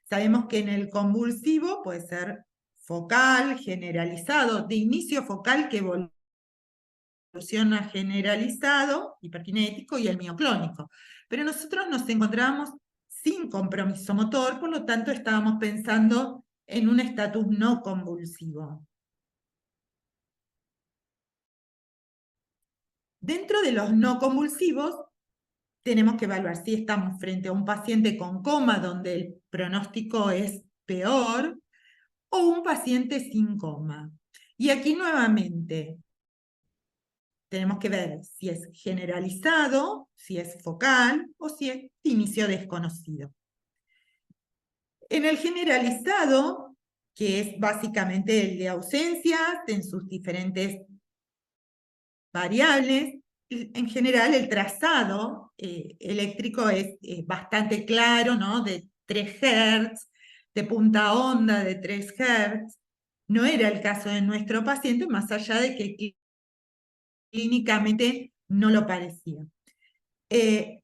Sabemos que en el convulsivo puede ser focal, generalizado, de inicio focal que evoluciona generalizado, hiperkinético, y el mioclónico. Pero nosotros nos encontrábamos sin compromiso motor, por lo tanto estábamos pensando en un estatus no convulsivo. Dentro de los no convulsivos, tenemos que evaluar si estamos frente a un paciente con coma, donde el pronóstico es peor, o un paciente sin coma. Y aquí nuevamente tenemos que ver si es generalizado, si es focal o si es de inicio desconocido. En el generalizado, que es básicamente el de ausencias en sus diferentes variables, en general el trazado eléctrico es bastante claro, ¿no? De 3 Hz, de punta onda de 3 Hz. No era el caso de nuestro paciente, más allá de que clínicamente no lo parecía. En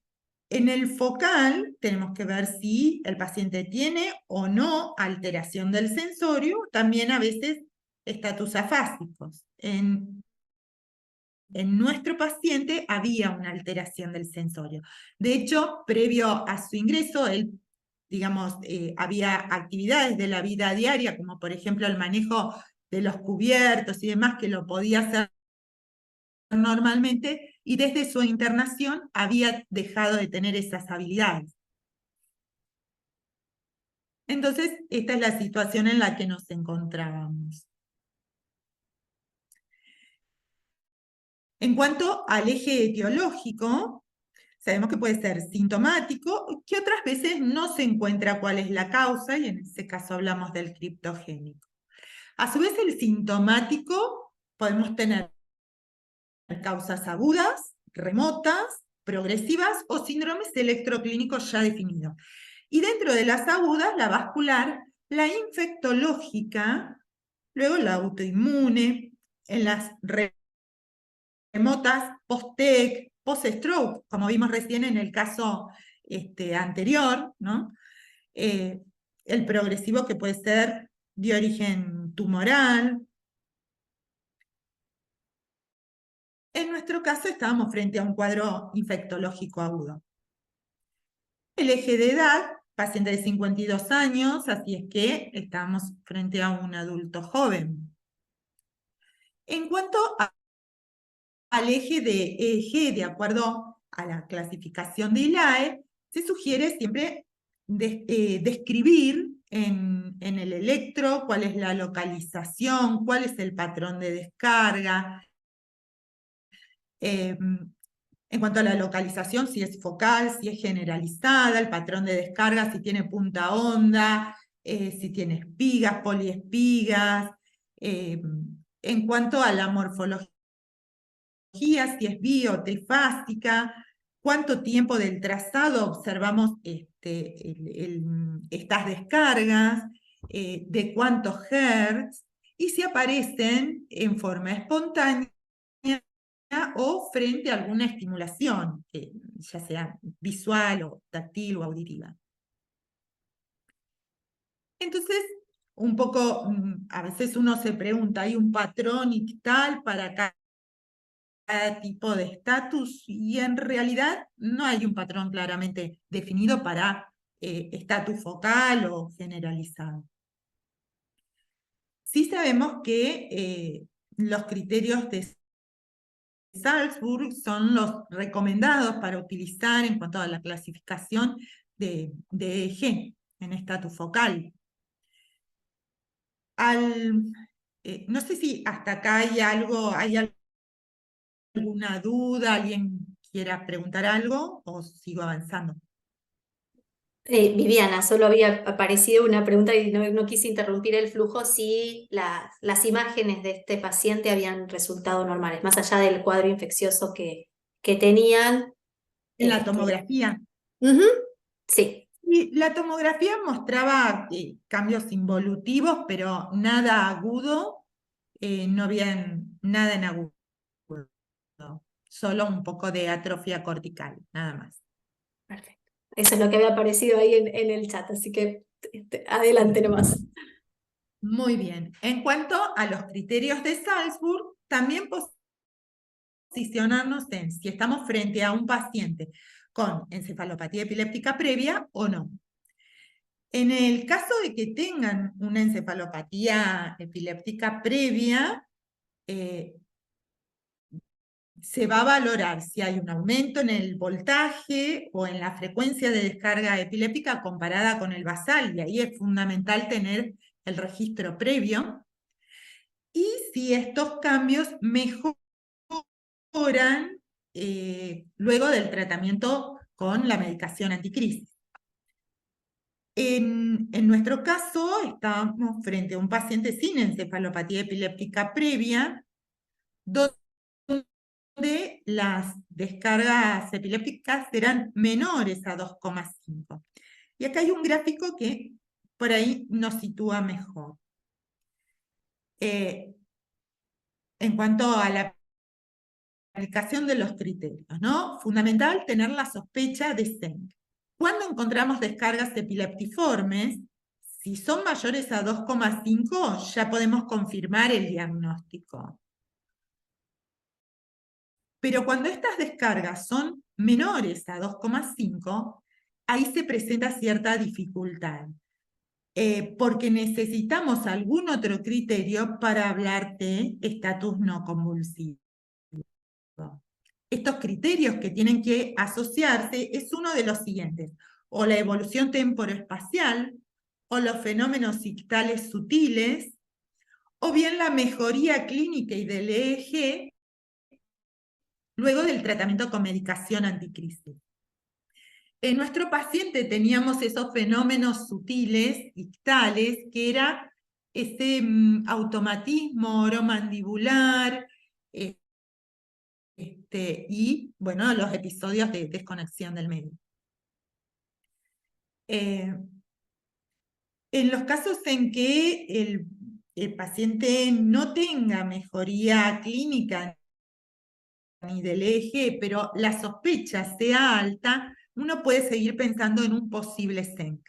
el focal tenemos que ver si el paciente tiene o no alteración del sensorio, también a veces estatus afásicos. En nuestro paciente había una alteración del sensorio. De hecho, previo a su ingreso, él, digamos, había actividades de la vida diaria, como por ejemplo el manejo de los cubiertos y demás, que lo podía hacer normalmente, y desde su internación había dejado de tener esas habilidades. Entonces, esta es la situación en la que nos encontrábamos. En cuanto al eje etiológico, sabemos que puede ser sintomático, que otras veces no se encuentra cuál es la causa, y en ese caso hablamos del criptogénico. A su vez, el sintomático podemos tener causas agudas, remotas, progresivas o síndromes electroclínicos ya definidos. Y dentro de las agudas, la vascular, la infectológica, luego la autoinmune, en las remotas, post-TEC, post-stroke, como vimos recién en el caso anterior, ¿no? El progresivo, que puede ser de origen tumoral. En nuestro caso estábamos frente a un cuadro infectológico agudo. El eje de edad, paciente de 52 años, así es que estamos frente a un adulto joven. En cuanto al eje de EEG, de acuerdo a la clasificación de ILAE, se sugiere siempre describir en el electro cuál es la localización, cuál es el patrón de descarga. En cuanto a la localización, si es focal, si es generalizada, el patrón de descarga, si tiene punta onda, si tiene espigas, poliespigas. En cuanto a la morfología, si es trifásica, cuánto tiempo del trazado observamos estas descargas, de cuántos hertz, y si aparecen en forma espontánea o frente a alguna estimulación, ya sea visual o táctil o auditiva. Entonces, un poco, a veces uno se pregunta, ¿hay un patrón ictal para cada tipo de estatus? Y en realidad no hay un patrón claramente definido para estatus focal o generalizado. Sí sabemos que los criterios de Salzburg son los recomendados para utilizar en cuanto a la clasificación de EEG en estatus focal. No sé si hasta acá hay alguna duda, alguien quiera preguntar algo o sigo avanzando. Viviana, solo había aparecido una pregunta y no quise interrumpir el flujo si las imágenes de este paciente habían resultado normales, más allá del cuadro infeccioso que tenían. En la tomografía. Sí. Y la tomografía mostraba cambios involutivos, pero nada agudo, no había nada en agudo, solo un poco de atrofia cortical, nada más. Perfecto. Eso es lo que había aparecido ahí en el chat, así que adelante nomás. Muy bien. En cuanto a los criterios de Salzburg, también posicionarnos en si estamos frente a un paciente con encefalopatía epiléptica previa o no. En el caso de que tengan una encefalopatía epiléptica previa, se va a valorar si hay un aumento en el voltaje o en la frecuencia de descarga epiléptica comparada con el basal, y ahí es fundamental tener el registro previo, y si estos cambios mejoran luego del tratamiento con la medicación anticrisis. En nuestro caso, estamos frente a un paciente sin encefalopatía epiléptica previa, donde las descargas epilépticas serán menores a 2,5. Y acá hay un gráfico que por ahí nos sitúa mejor. En cuanto a la aplicación de los criterios, ¿no? Fundamental tener la sospecha de SENC. Cuando encontramos descargas epileptiformes, si son mayores a 2,5, ya podemos confirmar el diagnóstico. Pero cuando estas descargas son menores a 2,5, ahí se presenta cierta dificultad, porque necesitamos algún otro criterio para hablar de estatus no convulsivo. Estos criterios que tienen que asociarse es uno de los siguientes: o la evolución temporoespacial, o los fenómenos ictales sutiles, o bien la mejoría clínica y del EEG luego del tratamiento con medicación anticrisis. En nuestro paciente teníamos esos fenómenos sutiles, ictales, que era ese automatismo oromandibular, y, bueno, los episodios de desconexión del medio. En los casos en que el paciente no tenga mejoría clínica ni del EEG, pero la sospecha sea alta, uno puede seguir pensando en un posible SENC.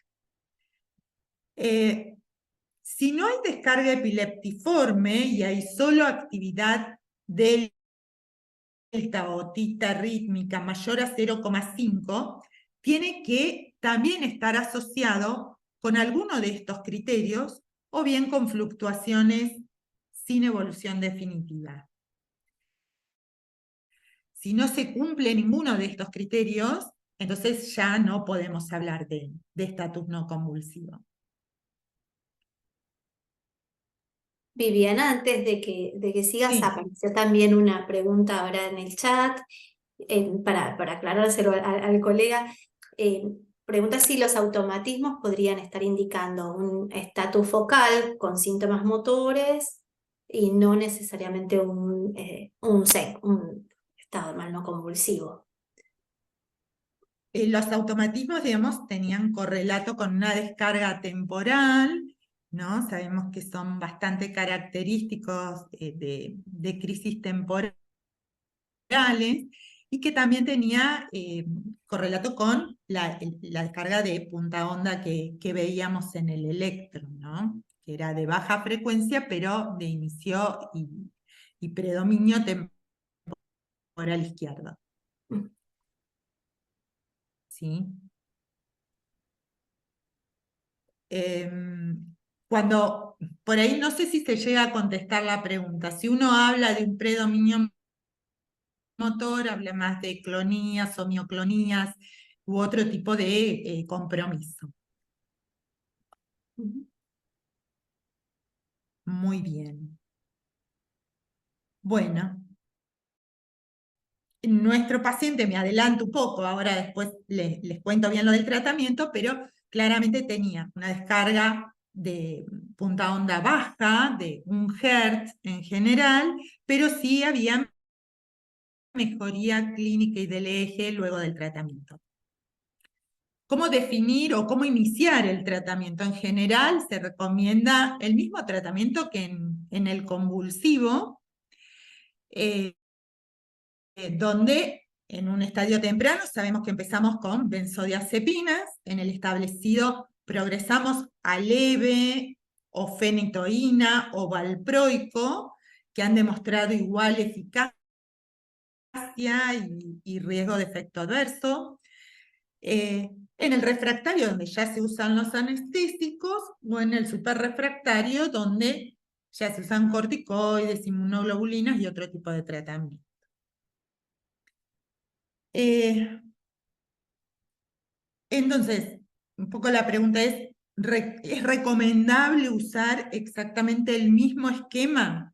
Si no hay descarga epileptiforme y hay solo actividad delta o tita rítmica mayor a 0,5, tiene que también estar asociado con alguno de estos criterios o bien con fluctuaciones sin evolución definitiva. Si no se cumple ninguno de estos criterios, entonces ya no podemos hablar de estatus no convulsivo. Viviana, antes de que sigas, Sí. apareció también una pregunta ahora en el chat, para aclarárselo al colega. Pregunta si los automatismos podrían estar indicando un estatus focal con síntomas motores y no necesariamente un SEC, un estado mal no convulsivo. Los automatismos, digamos, tenían correlato con una descarga temporal, ¿no? Sabemos que son bastante característicos de crisis temporal. y que también tenía correlato con la descarga de punta onda que veíamos en el electro, ¿no? Que era de baja frecuencia, pero de inicio y predominio temporal izquierdo. ¿Sí? Cuando, por ahí no sé si se llega a contestar la pregunta, si uno habla de un predominio motor, habla más de clonías o mioclonías u otro tipo de compromiso. Muy bien. Bueno, nuestro paciente, me adelanto un poco, ahora después les cuento bien lo del tratamiento, pero claramente tenía una descarga de punta onda baja, de 1 Hz en general, pero sí había mejoría clínica y del eje luego del tratamiento. ¿Cómo definir o cómo iniciar el tratamiento? En general se recomienda el mismo tratamiento que en el convulsivo, donde en un estadio temprano sabemos que empezamos con benzodiazepinas, en el establecido progresamos a leve o fenitoína o valproico, que han demostrado igual eficacia y riesgo de efecto adverso. En el refractario, donde ya se usan los anestésicos, o en el superrefractario, donde ya se usan corticoides, inmunoglobulinas y otro tipo de tratamiento. Entonces, un poco la pregunta ¿es recomendable usar exactamente el mismo esquema?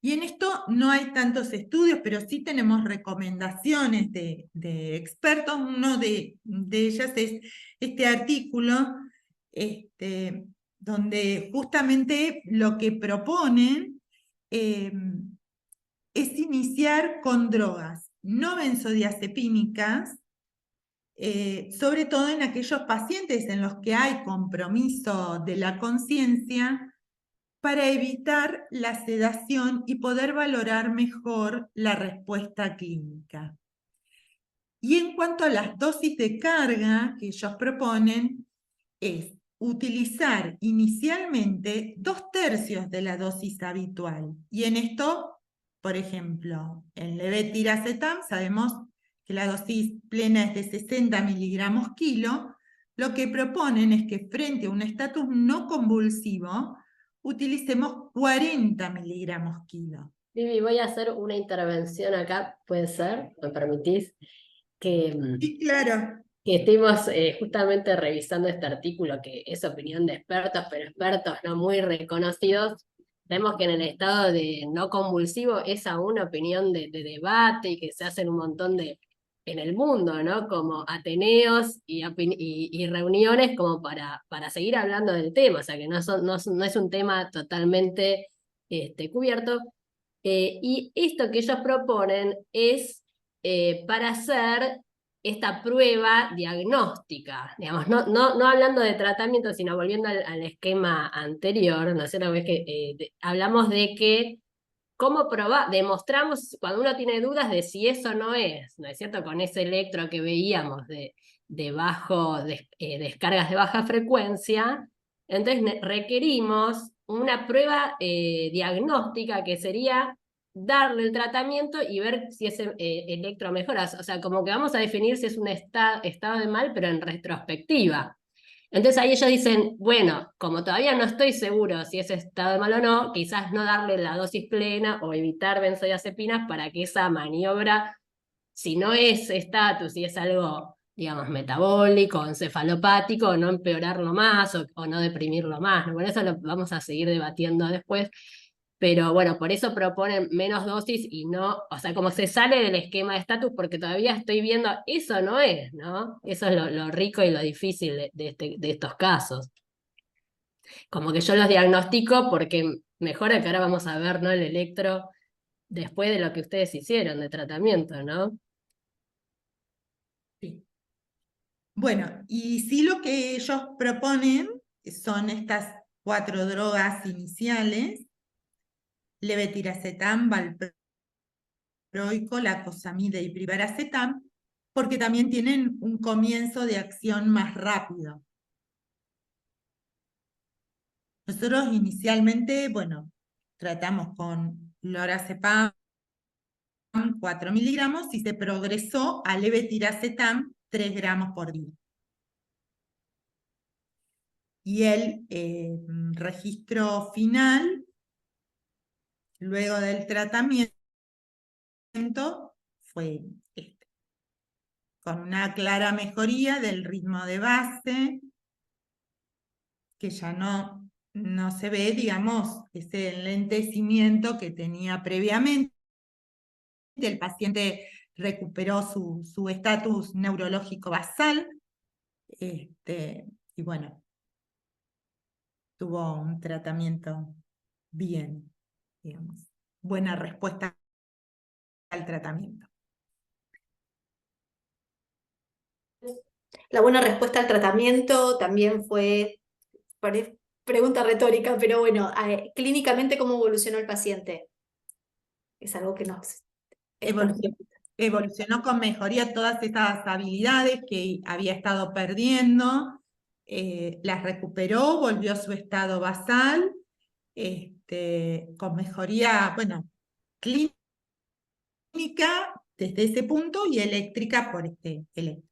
Y en esto no hay tantos estudios, pero sí tenemos recomendaciones de expertos. Uno de ellas es este artículo, donde justamente lo que proponen es iniciar con drogas no benzodiazepínicas, sobre todo en aquellos pacientes en los que hay compromiso de la conciencia, para evitar la sedación y poder valorar mejor la respuesta clínica. Y en cuanto a las dosis de carga que ellos proponen, es utilizar inicialmente 2/3 de la dosis habitual. Y en esto, por ejemplo, en levetiracetam sabemos que la dosis plena es de 60 miligramos kilo. Lo que proponen es que frente a un estatus no convulsivo, utilicemos 40 miligramos kilo. Vivi, voy a hacer una intervención acá, ¿puede ser? ¿Me permitís? Sí, claro. Que estuvimos justamente revisando este artículo, que es opinión de expertos, pero expertos no muy reconocidos. Vemos que en el estado de no convulsivo es aún opinión de debate y que se hacen un montón en el mundo, ¿no? Como ateneos y reuniones como para seguir hablando del tema, o sea que no es un tema totalmente cubierto. Y esto que ellos proponen es para hacer esta prueba diagnóstica, digamos, no hablando de tratamiento, sino volviendo al esquema anterior, ¿no es cierto? Es que hablamos de que cómo probar, demostramos cuando uno tiene dudas de si eso no es cierto? Con ese electro que veíamos de descargas de baja frecuencia, entonces requerimos una prueba diagnóstica que sería darle el tratamiento y ver si ese electro mejora. O sea, como que vamos a definir si es un estado de mal, pero en retrospectiva. Entonces ahí ellos dicen, bueno, como todavía no estoy seguro si es estado de mal o no, quizás no darle la dosis plena o evitar benzodiazepinas para que esa maniobra, si no es estatus, si es algo, digamos, metabólico, encefalopático, no empeorarlo más o no deprimirlo más. Bueno, eso lo vamos a seguir debatiendo después. Pero bueno, por eso proponen menos dosis y no, o sea, como se sale del esquema de estatus, porque todavía estoy viendo, eso no es, ¿no? Eso es lo rico y lo difícil de estos casos. Como que yo los diagnostico porque mejora que ahora vamos a ver, ¿no? El electro después de lo que ustedes hicieron de tratamiento, ¿no? Sí. Bueno, y sí lo que ellos proponen son estas 4 drogas iniciales: levetiracetam, valproico, valproico, lacosamida y brivaracetam, porque también tienen un comienzo de acción más rápido. Nosotros inicialmente, bueno, tratamos con lorazepam 4 miligramos y se progresó a levetiracetam 3 gramos por día. Y el registro final, luego del tratamiento, fue este, con una clara mejoría del ritmo de base, que ya no se ve, digamos, ese enlentecimiento que tenía previamente. El paciente recuperó su estatus neurológico basal, y bueno, tuvo un tratamiento bien, digamos, buena respuesta al tratamiento. La buena respuesta al tratamiento también fue, pregunta retórica, pero bueno, clínicamente, ¿cómo evolucionó el paciente? Es algo que nos... Evolucionó con mejoría todas estas habilidades que había estado perdiendo, las recuperó, volvió a su estado basal, con mejoría, bueno, clínica desde ese punto y eléctrica por electro.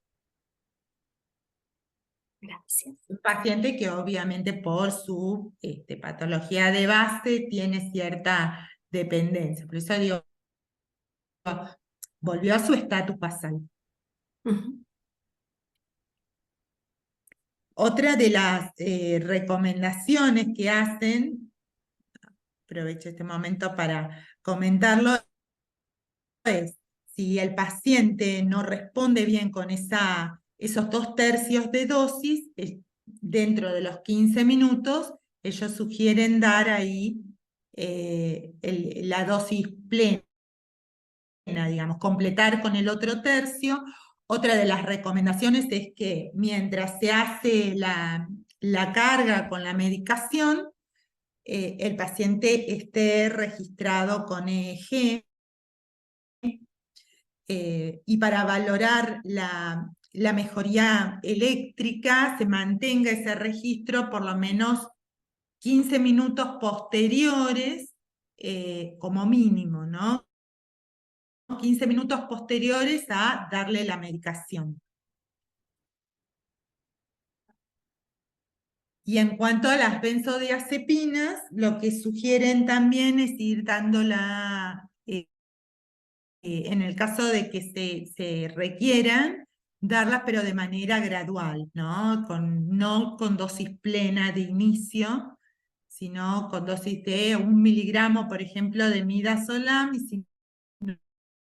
Gracias. Un paciente que obviamente por su patología de base tiene cierta dependencia. Por eso digo, volvió a su estatus basal. Otra de las recomendaciones que hacen, aprovecho este momento para comentarlo, es si el paciente no responde bien con esos 2/3 de dosis, dentro de los 15 minutos, ellos sugieren dar ahí la dosis plena, digamos, completar con el otro tercio. Otra de las recomendaciones es que mientras se hace la carga con la medicación, el paciente esté registrado con EEG, y para valorar la mejoría eléctrica se mantenga ese registro por lo menos 15 minutos posteriores, como mínimo, ¿no? 15 minutos posteriores a darle la medicación. Y en cuanto a las benzodiazepinas, lo que sugieren también es ir dándola, en el caso de que se requieran, darlas pero de manera gradual, ¿no? No con dosis plena de inicio, sino con dosis de 1 miligramo, por ejemplo, de midazolam, y si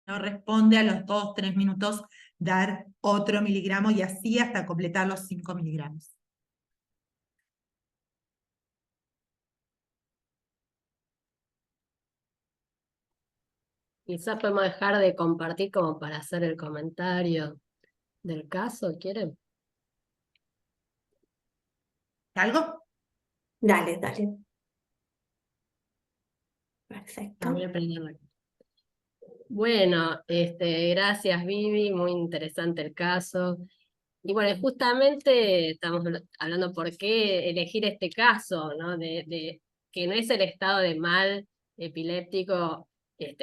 no responde a los 2-3 minutos, dar otro miligramo y así hasta completar los 5 miligramos. Quizás podemos dejar de compartir como para hacer el comentario del caso, ¿quieren? ¿Algo? Dale, dale. Perfecto. Voy a prender. Bueno, gracias Vivi, muy interesante el caso. Y bueno, justamente estamos hablando por qué elegir este caso, ¿no? De que no es el estado de mal epiléptico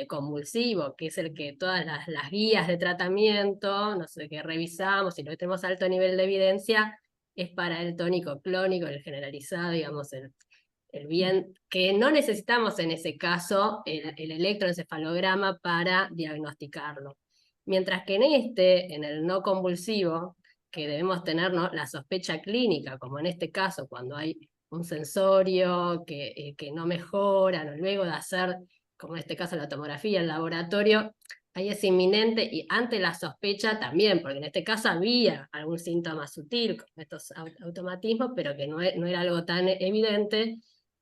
convulsivo, que es el que todas las guías de tratamiento, no sé, que revisamos y lo que tenemos alto nivel de evidencia, es para el tónico clónico, el generalizado, digamos, el bien, que no necesitamos en ese caso el electroencefalograma para diagnosticarlo. Mientras que en el no convulsivo, que debemos tener, ¿no?, la sospecha clínica, como en este caso, cuando hay un sensorio que no mejora, ¿no?, luego de hacer, como en este caso la tomografía, el laboratorio, ahí es inminente, y ante la sospecha también, porque en este caso había algún síntoma sutil, con estos automatismos, pero que no era algo tan evidente,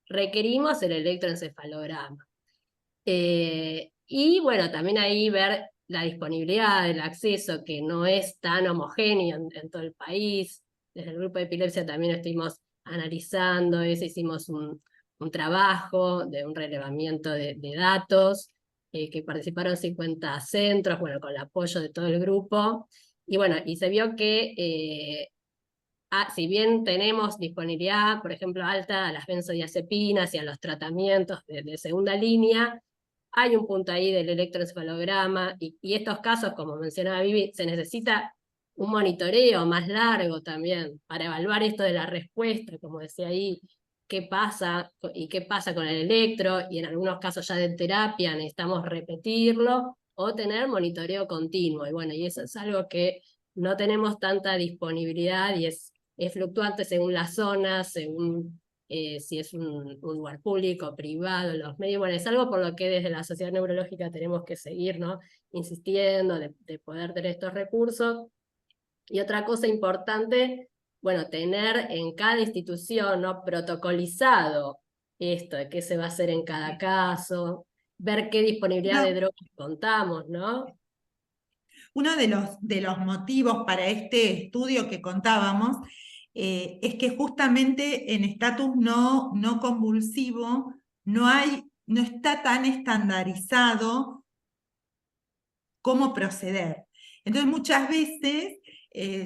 requerimos el electroencefalograma. Y bueno, también ahí ver la disponibilidad, el acceso, que no es tan homogéneo en todo el país. Desde el grupo de epilepsia también estuvimos analizando eso, hicimos un trabajo de un relevamiento de datos, que participaron 50 centros, bueno, con el apoyo de todo el grupo. Y bueno, y se vio que si bien tenemos disponibilidad, por ejemplo, alta a las benzodiazepinas y a los tratamientos de segunda línea, hay un punto ahí del electroencefalograma, y estos casos, como mencionaba Vivi, se necesita un monitoreo más largo también para evaluar esto de la respuesta, como decía ahí, qué pasa y qué pasa con el electro, y en algunos casos ya de terapia necesitamos repetirlo o tener monitoreo continuo. Y bueno, y eso es algo que no tenemos tanta disponibilidad y es fluctuante según la zona, según si es un lugar público, privado, los medios. Bueno, es algo por lo que desde la Sociedad Neurológica tenemos que seguir, ¿no?, insistiendo de poder tener estos recursos. Y otra cosa importante, bueno, tener en cada institución, ¿no?, protocolizado esto de qué se va a hacer en cada caso, ver qué disponibilidad de drogas contamos, ¿no? Uno de los motivos para este estudio que contábamos es que justamente en estatus no convulsivo no está tan estandarizado cómo proceder. Entonces muchas veces,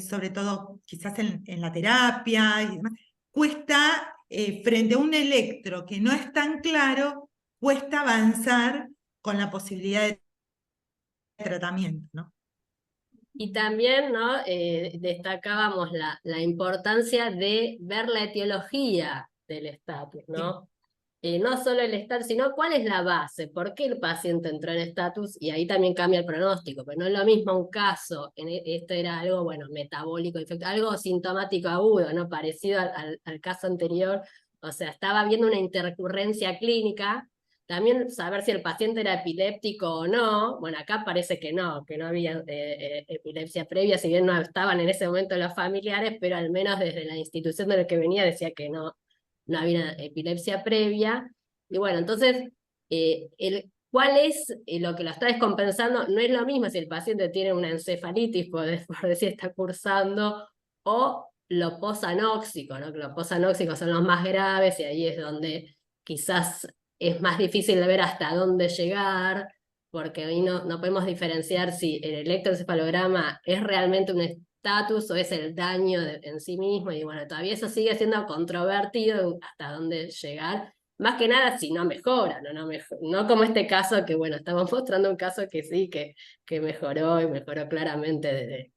sobre todo quizás en la terapia y demás, cuesta, frente a un electro que no es tan claro, cuesta avanzar con la posibilidad de tratamiento, ¿no? Y también, ¿no?, destacábamos la importancia de ver la etiología del estatus, ¿no? No solo el estatus, sino cuál es la base, por qué el paciente entró en estatus, y ahí también cambia el pronóstico, pero no es lo mismo un caso, esto era algo, bueno, metabólico, algo sintomático agudo, ¿no?, parecido al caso anterior, o sea, estaba viendo una intercurrencia clínica. También saber si el paciente era epiléptico o no. Bueno, acá parece que no había epilepsia previa, si bien no estaban en ese momento los familiares, pero al menos desde la institución de la que venía decía que no había epilepsia previa. Y bueno, entonces, ¿cuál es lo que lo está descompensando? No es lo mismo si el paciente tiene una encefalitis, por decir, está cursando, o lo posanóxico, ¿no? Que los posanóxicos son los más graves, y ahí es donde quizás es más difícil de ver hasta dónde llegar, porque ahí no podemos diferenciar si el electroencefalograma es realmente un estatus o es el daño en sí mismo. Y bueno, todavía eso sigue siendo controvertido hasta dónde llegar. Más que nada si no mejora, no como este caso que, bueno, estamos mostrando un caso que sí, que mejoró, y mejoró claramente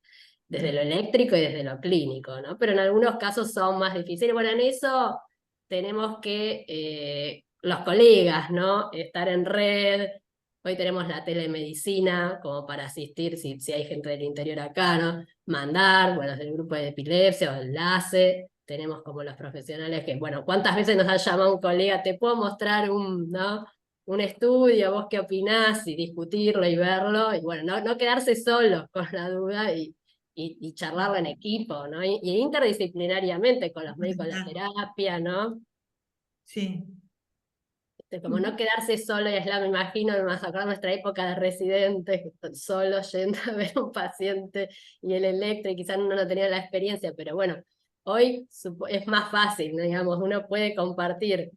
desde lo eléctrico y desde lo clínico, ¿no? Pero en algunos casos son más difíciles. Bueno, en eso tenemos que los colegas, ¿no?, estar en red. Hoy tenemos la telemedicina como para asistir si hay gente del interior acá, ¿no? Mandar, bueno, del grupo de epilepsia o enlace. Tenemos como los profesionales que, bueno, ¿cuántas veces nos ha llamado un colega? ¿Te puedo mostrar un estudio? ¿Vos qué opinás? Y discutirlo y verlo. Y bueno, no quedarse solos con la duda y charlarlo en equipo, ¿no? Y interdisciplinariamente con los médicos de la terapia, ¿no? Sí. Como no quedarse solo y aislado. Me imagino, me vas a acordar nuestra época de residentes, solo yendo a ver a un paciente y el electro, y quizás uno no tenía la experiencia, pero bueno, hoy es más fácil, ¿no? Digamos, uno puede compartir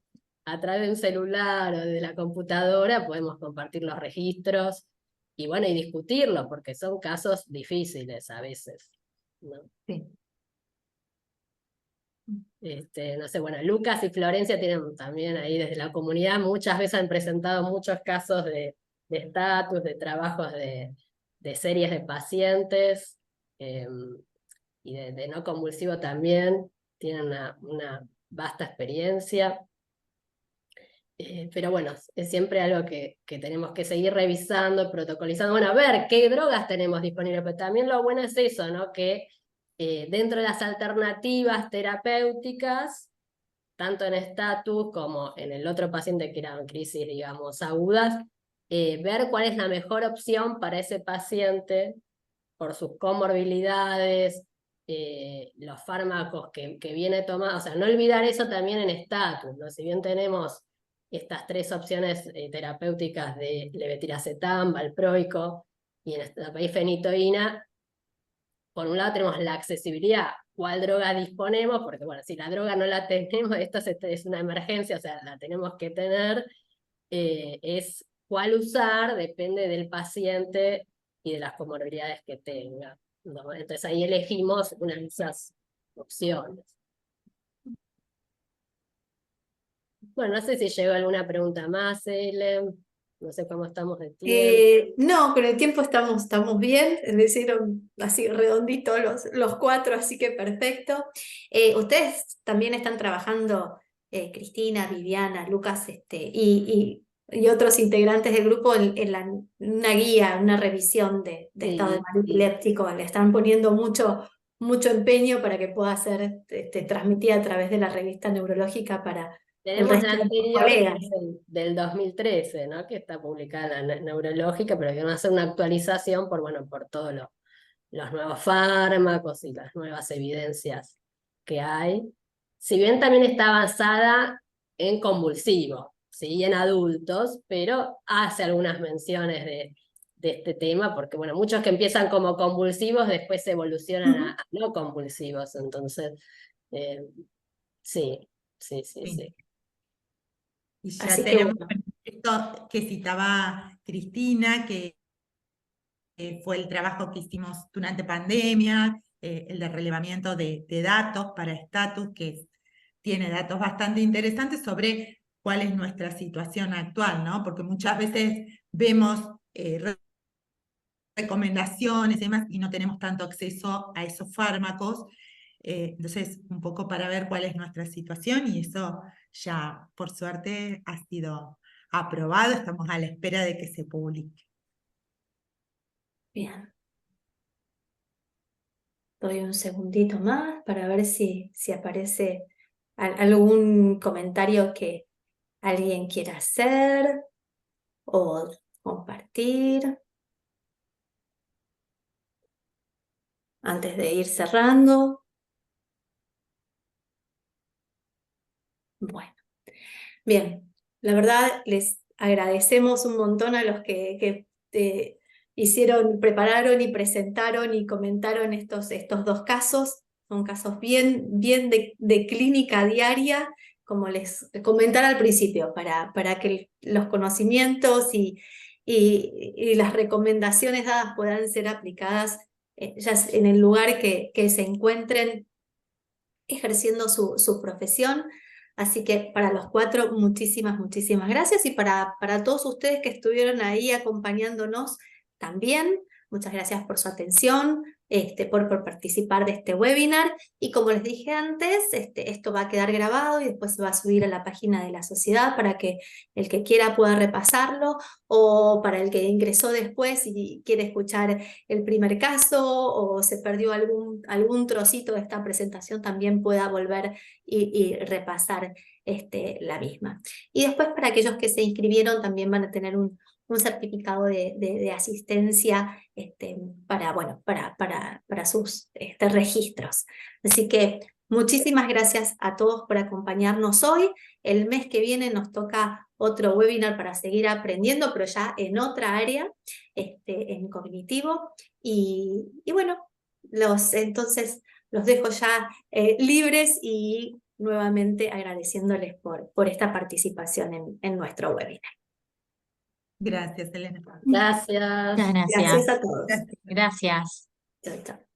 a través de un celular o de la computadora, podemos compartir los registros y bueno, y discutirlo, porque son casos difíciles a veces, ¿no? Sí. No sé, bueno, Lucas y Florencia tienen también ahí desde la comunidad, muchas veces han presentado muchos casos de estatus, de trabajos de series de pacientes, y de no convulsivo también, tienen una vasta experiencia. Pero bueno, es siempre algo que tenemos que seguir revisando, protocolizando, bueno, a ver qué drogas tenemos disponibles, pero también lo bueno es eso, ¿no?, que dentro de las alternativas terapéuticas, tanto en estatus como en el otro paciente que eran crisis, digamos, agudas, ver cuál es la mejor opción para ese paciente por sus comorbilidades, los fármacos que viene tomando, o sea, no olvidar eso también en estatus, ¿no? Si bien tenemos estas tres opciones terapéuticas de levetiracetam, valproico y en esta fenitoína, por un lado tenemos la accesibilidad, cuál droga disponemos, porque bueno, si la droga no la tenemos, esto es una emergencia, o sea, la tenemos que tener, es cuál usar depende del paciente y de las comorbilidades que tenga, ¿no? Entonces ahí elegimos una de esas opciones. Bueno, no sé si llegó alguna pregunta más, Ellen. No sé cómo estamos de tiempo. No, con el tiempo estamos bien, me hicieron así redondito los cuatro, así que perfecto. Ustedes también están trabajando, Cristina, Viviana, Lucas, y otros integrantes del grupo en una guía, una revisión de estado de mal epiléptico. Le están poniendo mucho empeño para que pueda ser transmitida a través de la revista neurológica para el Tenemos resto la de los anterior, que colegas. es del 2013, ¿no? Que está publicada en la neurológica, pero que van a hacer una actualización por todos los nuevos fármacos y las nuevas evidencias que hay. Si bien también está basada en convulsivos, ¿sí? En adultos, pero hace algunas menciones de este tema, porque bueno, muchos que empiezan como convulsivos después evolucionan a no convulsivos, entonces, sí, sí. Y ya Así que tenemos bueno. esto que citaba Cristina, que fue el trabajo que hicimos durante pandemia, el de relevamiento de datos para Status, que tiene datos bastante interesantes sobre cuál es nuestra situación actual, ¿no? Porque muchas veces vemos recomendaciones y demás y no tenemos tanto acceso a esos fármacos. Entonces, un poco para ver cuál es nuestra situación, y eso ya, por suerte, ha sido aprobado. Estamos a la espera de que se publique. Bien. Doy un segundito más para ver si aparece algún comentario que alguien quiera hacer o compartir antes de ir cerrando. Bueno, bien. La verdad, les agradecemos un montón a los que prepararon y presentaron y comentaron estos dos casos. Son casos bien de clínica diaria, como les comentara al principio, para que los conocimientos y las recomendaciones dadas puedan ser aplicadas, ya en el lugar que se encuentren ejerciendo su profesión. Así que para los cuatro, muchísimas gracias. Y para todos ustedes que estuvieron ahí acompañándonos también, muchas gracias por su atención, por participar de este webinar. Y como les dije antes, esto va a quedar grabado y después se va a subir a la página de la sociedad para que el que quiera pueda repasarlo, o para el que ingresó después y quiere escuchar el primer caso o se perdió algún trocito de esta presentación, también pueda volver y repasar la misma. Y después, para aquellos que se inscribieron, también van a tener un certificado de asistencia para sus registros. Así que muchísimas gracias a todos por acompañarnos hoy. El mes que viene nos toca otro webinar para seguir aprendiendo, pero ya en otra área, en cognitivo. Y bueno, entonces los dejo ya libres, y nuevamente agradeciéndoles por esta participación en nuestro webinar. Gracias, Elena. Gracias. Muchas gracias. Gracias a todos. Gracias. Chao, chao.